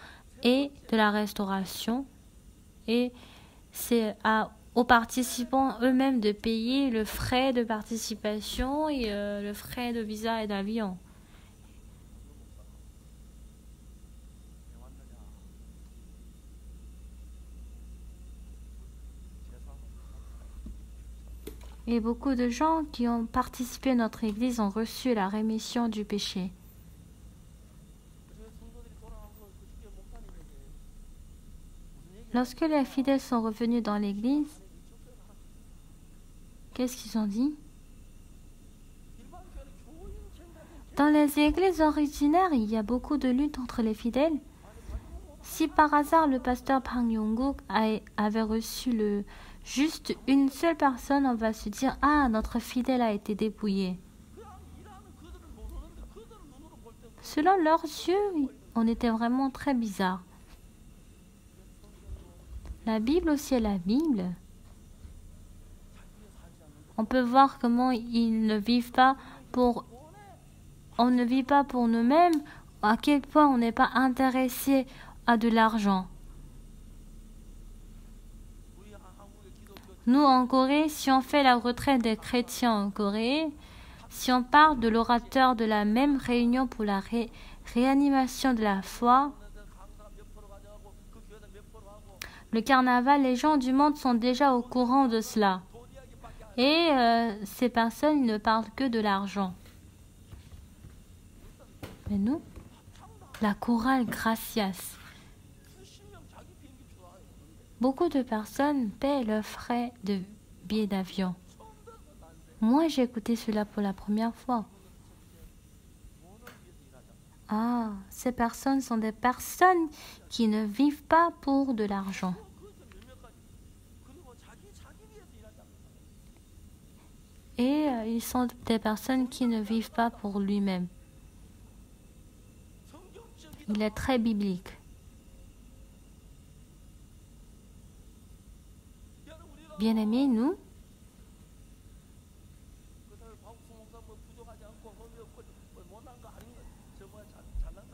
et de la restauration. Et c'est aux participants eux-mêmes de payer le frais de participation et le frais de visa et d'avion. Et beaucoup de gens qui ont participé à notre église ont reçu la rémission du péché. Lorsque les fidèles sont revenus dans l'église, qu'est-ce qu'ils ont dit? Dans les églises originaires, il y a beaucoup de luttes entre les fidèles. Si par hasard le pasteur Bang Yong-guk avait reçu juste une seule personne, on va se dire « Ah, notre fidèle a été dépouillé ». Selon leurs yeux, on était vraiment très bizarre. La Bible aussi est la Bible. On peut voir comment ils ne vivent pas pour... On ne vit pas pour nous-mêmes, à quel point on n'est pas intéressé à de l'argent. Nous, en Corée, si on fait la retraite des chrétiens en Corée, si on parle de l'orateur de la même réunion pour la réanimation de la foi, le carnaval, les gens du monde sont déjà au courant de cela. Et ces personnes ne parlent que de l'argent. Mais nous, la chorale Gracias. Beaucoup de personnes paient leurs frais de billets d'avion. Moi, j'ai écouté cela pour la première fois. Ah, ces personnes sont des personnes qui ne vivent pas pour de l'argent. Et ils sont des personnes qui ne vivent pas pour lui-même. Il est très biblique. Bien-aimés, nous,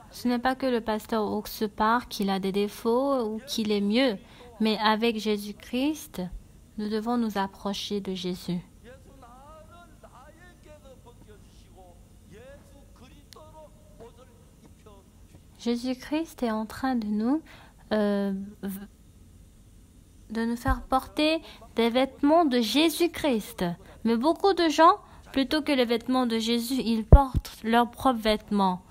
ce n'est pas que le pasteur Ox part qu'il a des défauts ou qu'il est mieux, mais avec Jésus-Christ, nous devons nous approcher de Jésus. Jésus-Christ est en train de nous faire porter des vêtements de Jésus-Christ. Mais beaucoup de gens, plutôt que les vêtements de Jésus, ils portent leurs propres vêtements.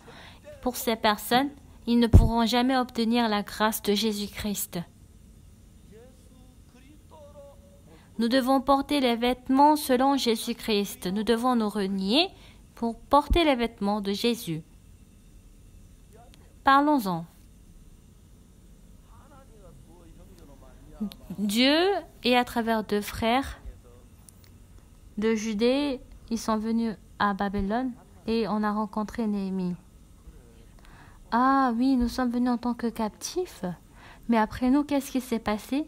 Pour ces personnes, ils ne pourront jamais obtenir la grâce de Jésus-Christ. Nous devons porter les vêtements selon Jésus-Christ. Nous devons nous renier pour porter les vêtements de Jésus. Parlons-en. Dieu et à travers deux frères de Judée, ils sont venus à Babylone et on a rencontré Néhémie. Ah oui, nous sommes venus en tant que captifs. Mais après nous, qu'est-ce qui s'est passé?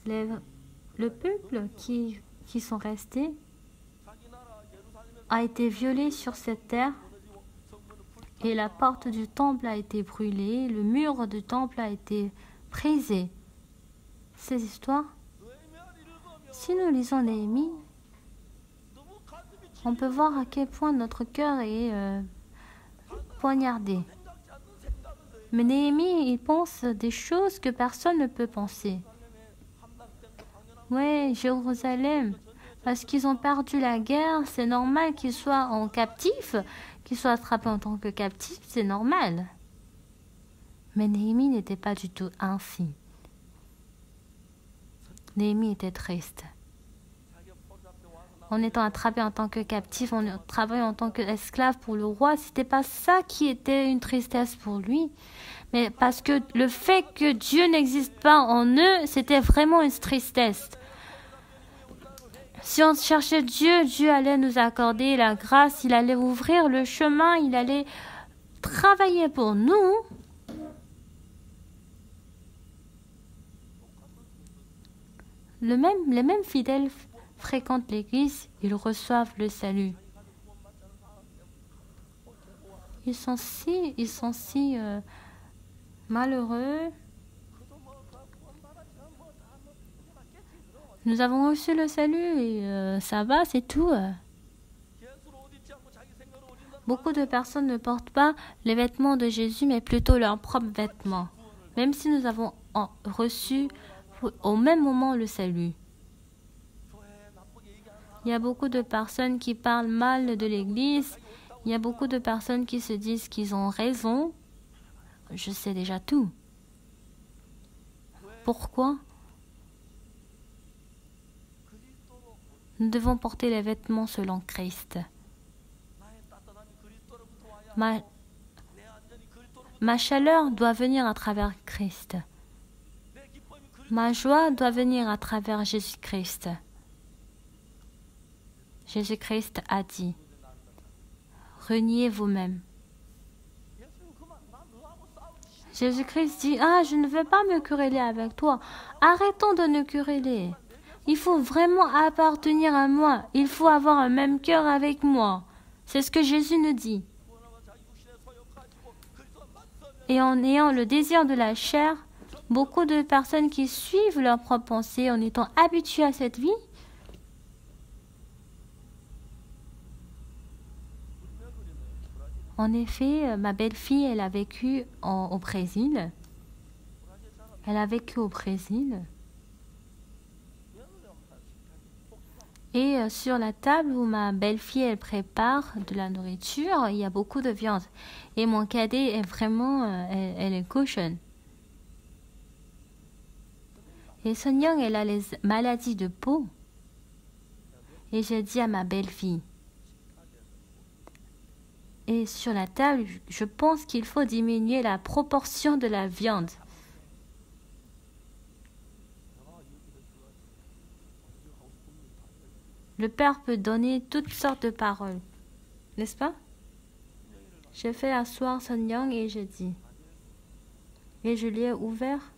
Le peuple qui sont restés a été violé sur cette terre. Et la porte du temple a été brûlée, le mur du temple a été brisé. Ces histoires, si nous lisons Néhémie, on peut voir à quel point notre cœur est poignardé. Mais Néhémie, il pense des choses que personne ne peut penser. Ouais, Jérusalem, parce qu'ils ont perdu la guerre, c'est normal qu'ils soient en captif. Qu'il soit attrapé en tant que captif, c'est normal. Mais Néhémie n'était pas du tout ainsi. Néhémie était triste. En étant attrapé en tant que captif, en travaillant en tant qu'esclave pour le roi, c'était pas ça qui était une tristesse pour lui. Mais parce que le fait que Dieu n'existe pas en eux, c'était vraiment une tristesse. Si on cherchait Dieu, Dieu allait nous accorder la grâce, il allait ouvrir le chemin, il allait travailler pour nous. Les mêmes fidèles fréquentent l'église, ils reçoivent le salut. Ils sont si malheureux. Nous avons reçu le salut et ça va, c'est tout. Beaucoup de personnes ne portent pas les vêtements de Jésus, mais plutôt leurs propres vêtements, même si nous avons reçu au même moment le salut. Il y a beaucoup de personnes qui parlent mal de l'Église. Il y a beaucoup de personnes qui se disent qu'ils ont raison. Je sais déjà tout. pourquoi nous devons porter les vêtements selon Christ. Ma chaleur doit venir à travers Christ. Ma joie doit venir à travers Jésus-Christ. Jésus-Christ a dit, reniez vous-même. Jésus-Christ dit, je ne veux pas me quereller avec toi. Arrêtons de nous quereller. Il faut vraiment appartenir à moi. Il faut avoir un même cœur avec moi. C'est ce que Jésus nous dit. Et en ayant le désir de la chair, beaucoup de personnes qui suivent leurs propres pensées en étant habituées à cette vie, en effet, ma belle-fille, elle a vécu au Brésil. Elle a vécu au Brésil. Et sur la table où ma belle-fille, elle prépare de la nourriture, il y a beaucoup de viande. Et mon cadet est vraiment, elle est cochonne. Et Sun Young, elle a les maladies de peau. Et j'ai dit à ma belle-fille, et sur la table, je pense qu'il faut diminuer la proportion de la viande. Le Père peut donner toutes sortes de paroles, n'est-ce pas? J'ai fait asseoir Sun Young et j'ai dit, et je lui ai ouvert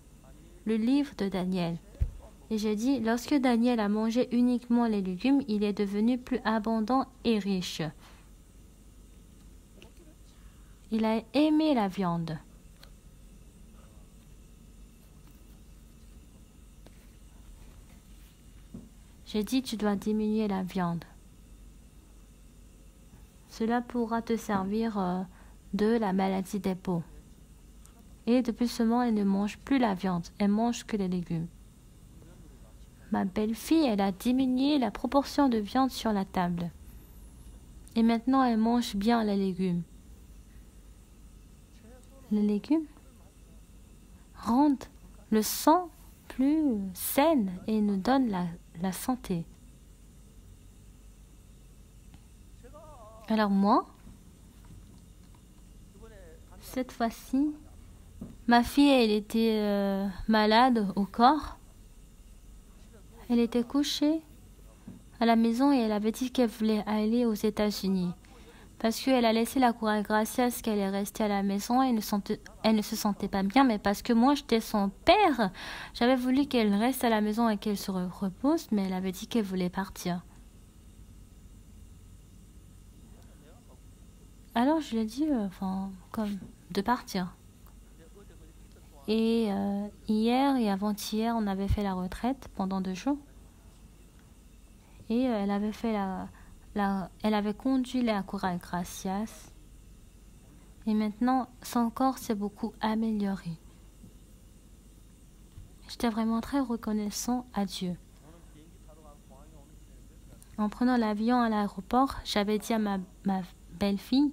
le livre de Daniel. Et j'ai dit, lorsque Daniel a mangé uniquement les légumes, il est devenu plus abondant et riche. Il a aimé la viande. J'ai dit, tu dois diminuer la viande. Cela pourra te servir de la maladie des peaux. Et depuis ce moment, elle ne mange plus la viande. Elle mange que les légumes. Ma belle-fille, elle a diminué la proportion de viande sur la table. Et maintenant, elle mange bien les légumes. Les légumes rendent le sang plus sain et nous donnent la santé. Alors moi, cette fois-ci, ma fille, elle était malade au corps. Elle était couchée à la maison et elle avait dit qu'elle voulait aller aux États-Unis. Parce qu'elle a laissé la Cour Gracias qu'elle est restée à la maison et elle ne se sentait pas bien. Mais parce que moi, j'étais son père, j'avais voulu qu'elle reste à la maison et qu'elle se repose. Mais elle avait dit qu'elle voulait partir. Alors, je lui ai dit, comme de partir. Et hier et avant-hier, on avait fait la retraite pendant 2 jours. Et elle avait fait elle avait conduit la Cour Gracias. Et maintenant, son corps s'est beaucoup amélioré. J'étais vraiment très reconnaissant à Dieu. En prenant l'avion à l'aéroport, j'avais dit à ma belle-fille,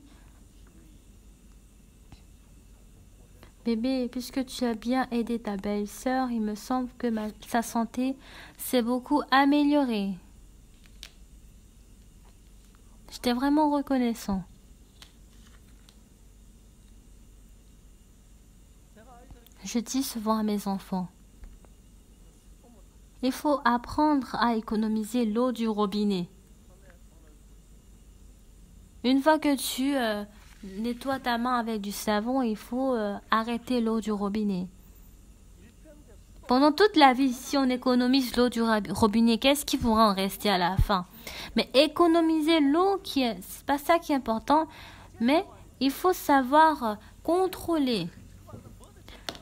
bébé, puisque tu as bien aidé ta belle-sœur, il me semble que sa santé s'est beaucoup améliorée. J'étais vraiment reconnaissant. Je dis souvent à mes enfants, il faut apprendre à économiser l'eau du robinet. Une fois que tu nettoies ta main avec du savon, il faut arrêter l'eau du robinet. Pendant toute la vie, si on économise l'eau du robinet, qu'est-ce qui pourra en rester à la fin? Mais économiser l'eau, c'est pas ça qui est important, mais il faut savoir contrôler.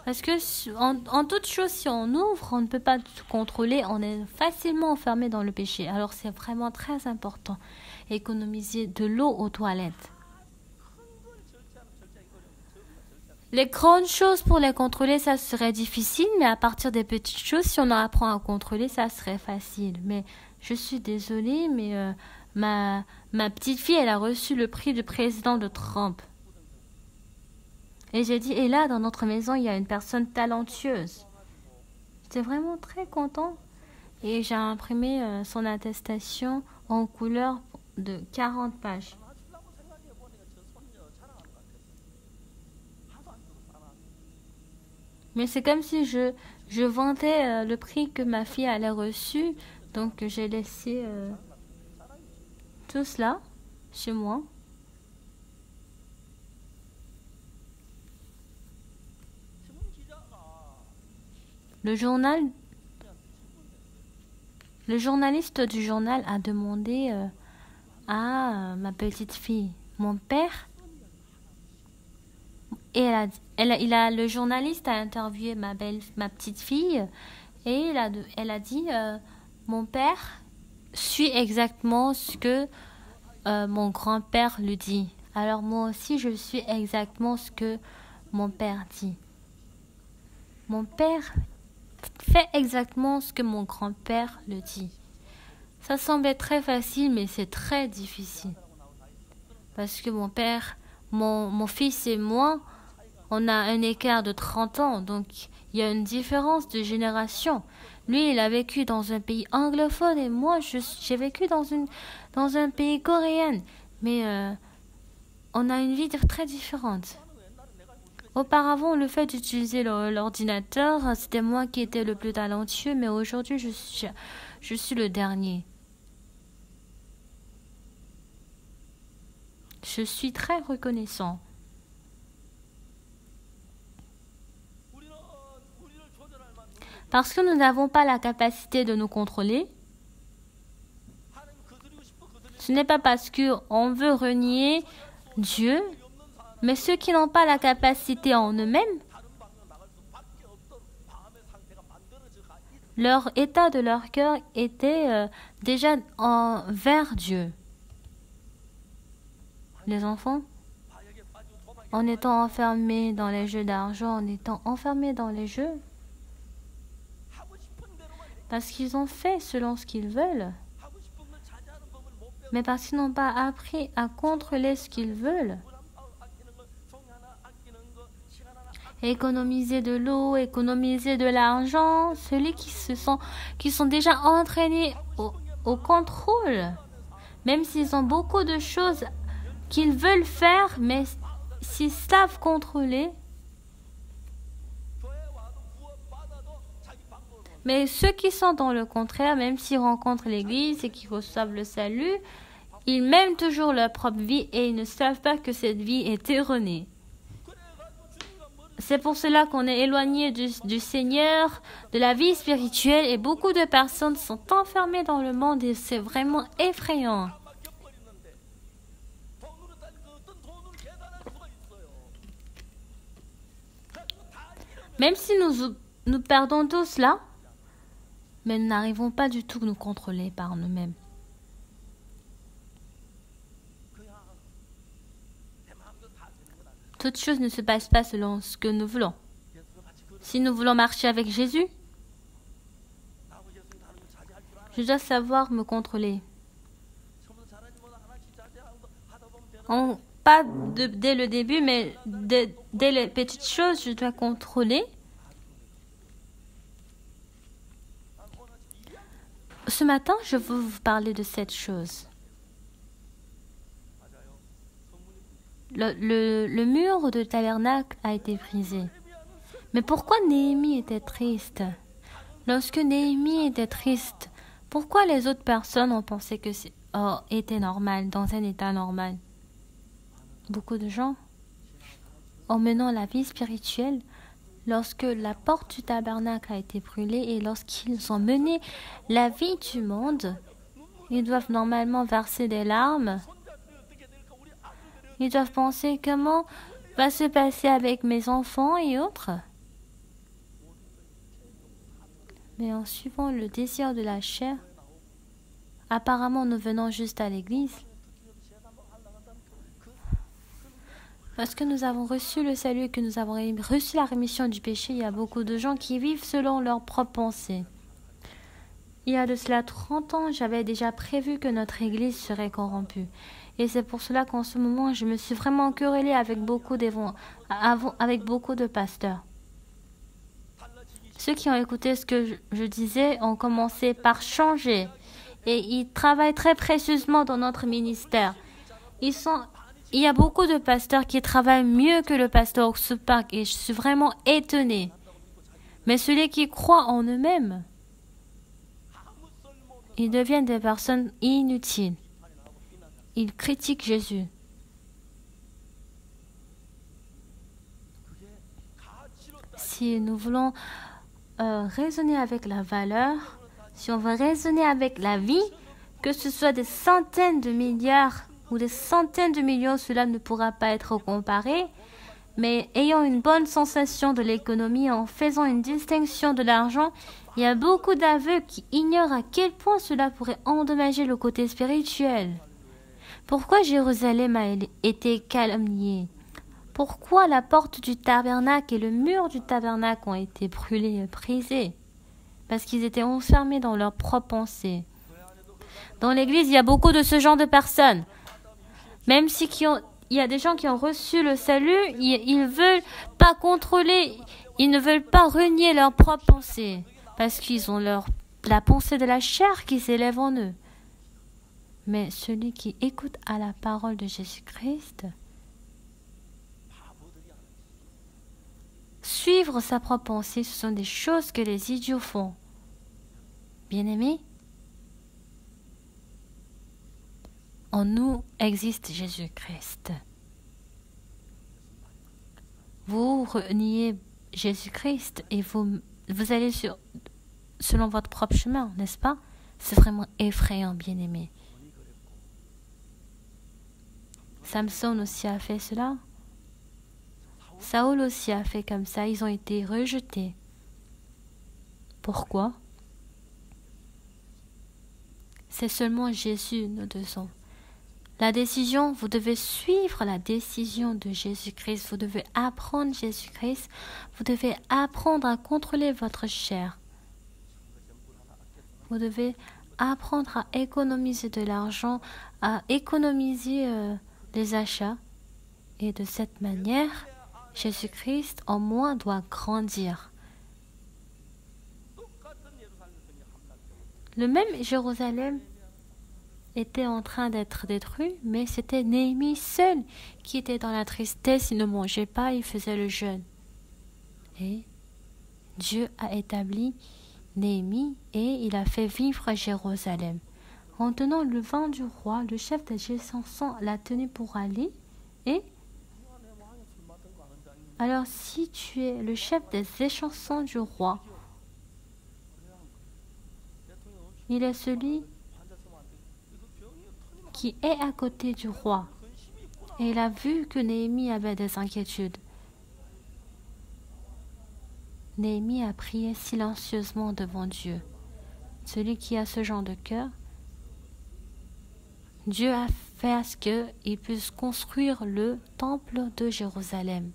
Parce que en toute chose, si on ouvre, on ne peut pas tout contrôler, on est facilement enfermé dans le péché. Alors c'est vraiment très important, économiser de l'eau aux toilettes. Les grandes choses pour les contrôler, ça serait difficile, mais à partir des petites choses, si on apprend à contrôler, ça serait facile. Mais je suis désolée, mais ma petite fille, elle a reçu le prix de président de Trump. Et j'ai dit, et là, dans notre maison, il y a une personne talentueuse. J'étais vraiment très content. Et j'ai imprimé son attestation en couleur de 40 pages. Mais c'est comme si je vantais le prix que ma fille allait reçu. Donc j'ai laissé tout cela chez moi. Le journaliste du journal a demandé à ma petite fille, mon père, et le journaliste a interviewé ma petite fille et elle a dit, mon père suit exactement ce que mon grand-père lui dit. Alors moi aussi je suis exactement ce que mon père dit. Mon père fait exactement ce que mon grand-père le dit. Ça semblait très facile, mais c'est très difficile. Parce que mon fils et moi, on a un écart de 30 ans, donc il y a une différence de génération. Lui, il a vécu dans un pays anglophone et moi, j'ai vécu dans un pays coréen. Mais on a une vie très différente. Auparavant, le fait d'utiliser l'ordinateur, c'était moi qui étais le plus talentueux, mais aujourd'hui, je suis le dernier. Je suis très reconnaissant. Parce que nous n'avons pas la capacité de nous contrôler. Ce n'est pas parce qu'on veut renier Dieu, mais ceux qui n'ont pas la capacité en eux-mêmes, leur état de leur cœur était déjà vers Dieu. Les enfants, en étant enfermés dans les jeux d'argent, en étant enfermés dans les jeux, parce qu'ils ont fait selon ce qu'ils veulent, mais parce qu'ils n'ont pas appris à contrôler ce qu'ils veulent. Économiser de l'eau, économiser de l'argent, ceux qui sont déjà entraînés au contrôle, même s'ils ont beaucoup de choses qu'ils veulent faire, mais s'ils savent contrôler. Mais ceux qui sont dans le contraire, même s'ils rencontrent l'Église et qu'ils reçoivent le salut, ils mènent toujours leur propre vie et ils ne savent pas que cette vie est erronée. C'est pour cela qu'on est éloigné du Seigneur, de la vie spirituelle, et beaucoup de personnes sont enfermées dans le monde et c'est vraiment effrayant. Même si nous perdons tout cela, mais nous n'arrivons pas du tout à nous contrôler par nous-mêmes. Toute chose ne se passe pas selon ce que nous voulons. Si nous voulons marcher avec Jésus, je dois savoir me contrôler. Pas dès le début, mais dès les petites choses, je dois contrôler. Ce matin, je veux vous parler de cette chose. Le mur de tabernacle a été brisé. Mais pourquoi Néhémie était triste? Lorsque Néhémie était triste, pourquoi les autres personnes ont pensé que était normal, dans un état normal? Beaucoup de gens, en menant la vie spirituelle, lorsque la porte du tabernacle a été brûlée et lorsqu'ils ont mené la vie du monde, ils doivent normalement verser des larmes. Ils doivent penser comment va se passer avec mes enfants et autres. Mais en suivant le désir de la chair, apparemment nous venons juste à l'église. Parce que nous avons reçu le salut et que nous avons reçu la rémission du péché, il y a beaucoup de gens qui vivent selon leurs propres pensées. Il y a de cela 30 ans, j'avais déjà prévu que notre église serait corrompue. Et c'est pour cela qu'en ce moment, je me suis vraiment querellée avec beaucoup de pasteurs. Ceux qui ont écouté ce que je disais ont commencé par changer. Et ils travaillent très précieusement dans notre ministère. Il y a beaucoup de pasteurs qui travaillent mieux que le pasteur Oxupak et je suis vraiment étonnée. Mais ceux qui croient en eux-mêmes, ils deviennent des personnes inutiles. Ils critiquent Jésus. Si nous voulons raisonner avec la valeur, si on veut raisonner avec la vie, que ce soit des centaines de milliards ou des centaines de millions, cela ne pourra pas être comparé. Mais ayant une bonne sensation de l'économie, en faisant une distinction de l'argent, il y a beaucoup d'aveux qui ignorent à quel point cela pourrait endommager le côté spirituel. Pourquoi Jérusalem a été calomniée? Pourquoi la porte du tabernacle et le mur du tabernacle ont été brûlés et brisés? Parce qu'ils étaient enfermés dans leurs propres pensées. Dans l'église, il y a beaucoup de ce genre de personnes. Même si il y a des gens qui ont reçu le salut, ils ne veulent pas contrôler, ils ne veulent pas renier leurs propres pensées. Parce qu'ils ont la pensée de la chair qui s'élève en eux. Mais celui qui écoute à la parole de Jésus-Christ, suivre sa propre pensée, ce sont des choses que les idiots font. Bien-aimés, en nous existe Jésus-Christ. Vous reniez Jésus-Christ et vous allez selon votre propre chemin, n'est-ce pas? C'est vraiment effrayant, bien-aimés. Samson aussi a fait cela. Saoul aussi a fait comme ça. Ils ont été rejetés. Pourquoi? C'est seulement Jésus, nous devons. La décision, vous devez suivre la décision de Jésus-Christ. Vous devez apprendre Jésus-Christ. Vous devez apprendre à contrôler votre chair. Vous devez apprendre à économiser de l'argent, à économiser les achats. Et de cette manière, Jésus-Christ en moi doit grandir. Le même Jérusalem était en train d'être détruit, mais c'était Néhémie seul qui était dans la tristesse. Il ne mangeait pas, il faisait le jeûne. Et Dieu a établi Néhémie et il a fait vivre Jérusalem. En tenant le vin du roi, le chef des G500 l'a tenu pour aller. Et alors, si tu es le chef des échansons du roi, il est celui qui est à côté du roi. Et il a vu que Néhémie avait des inquiétudes. Néhémie a prié silencieusement devant Dieu. Celui qui a ce genre de cœur, Dieu a fait à ce qu'il puisse construire le temple de Jérusalem.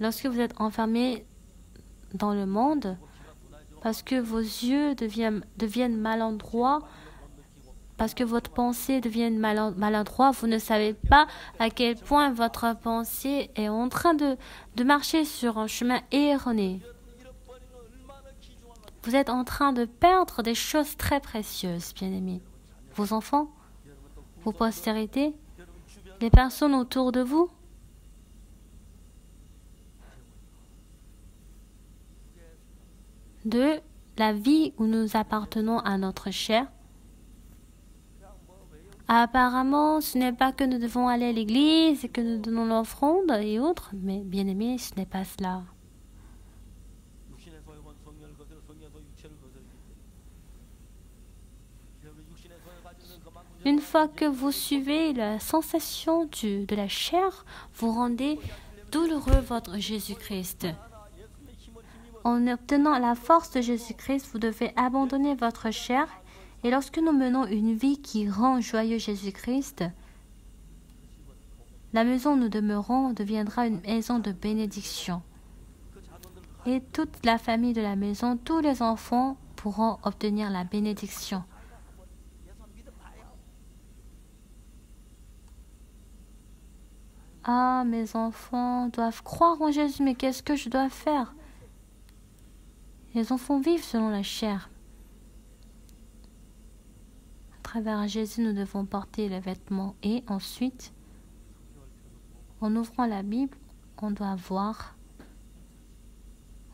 Lorsque vous êtes enfermé dans le monde, parce que vos yeux deviennent maladroits, parce que votre pensée devient maladroite, vous ne savez pas à quel point votre pensée est en train de marcher sur un chemin erroné. Vous êtes en train de perdre des choses très précieuses, bien-aimés. Vos enfants, vos postérités, les personnes autour de vous. De la vie où nous appartenons à notre chair. Apparemment, ce n'est pas que nous devons aller à l'église et que nous donnons l'offrande et autres, mais bien aimé, ce n'est pas cela. Une fois que vous suivez la sensation de la chair, vous rendez douloureux votre Jésus-Christ. En obtenant la force de Jésus-Christ, vous devez abandonner votre chair. Et lorsque nous menons une vie qui rend joyeux Jésus-Christ, la maison où nous demeurons deviendra une maison de bénédiction. Et toute la famille de la maison, tous les enfants pourront obtenir la bénédiction. Ah, mes enfants doivent croire en Jésus, mais qu'est-ce que je dois faire? Les enfants vivent selon la chair. À travers Jésus, nous devons porter les vêtements et ensuite, en ouvrant la Bible, on doit voir,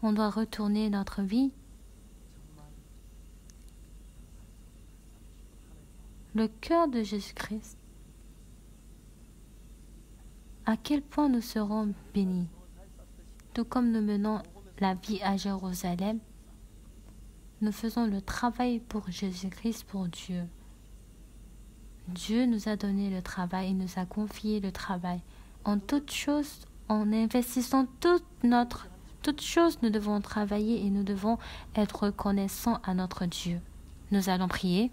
on doit retourner notre vie. Le cœur de Jésus-Christ. À quel point nous serons bénis. Tout comme nous menons la vie à Jérusalem, nous faisons le travail pour Jésus-Christ, pour Dieu. Dieu nous a donné le travail, il nous a confié le travail. En toute chose, en investissant toute chose, nous devons travailler et nous devons être reconnaissants à notre Dieu. Nous allons prier.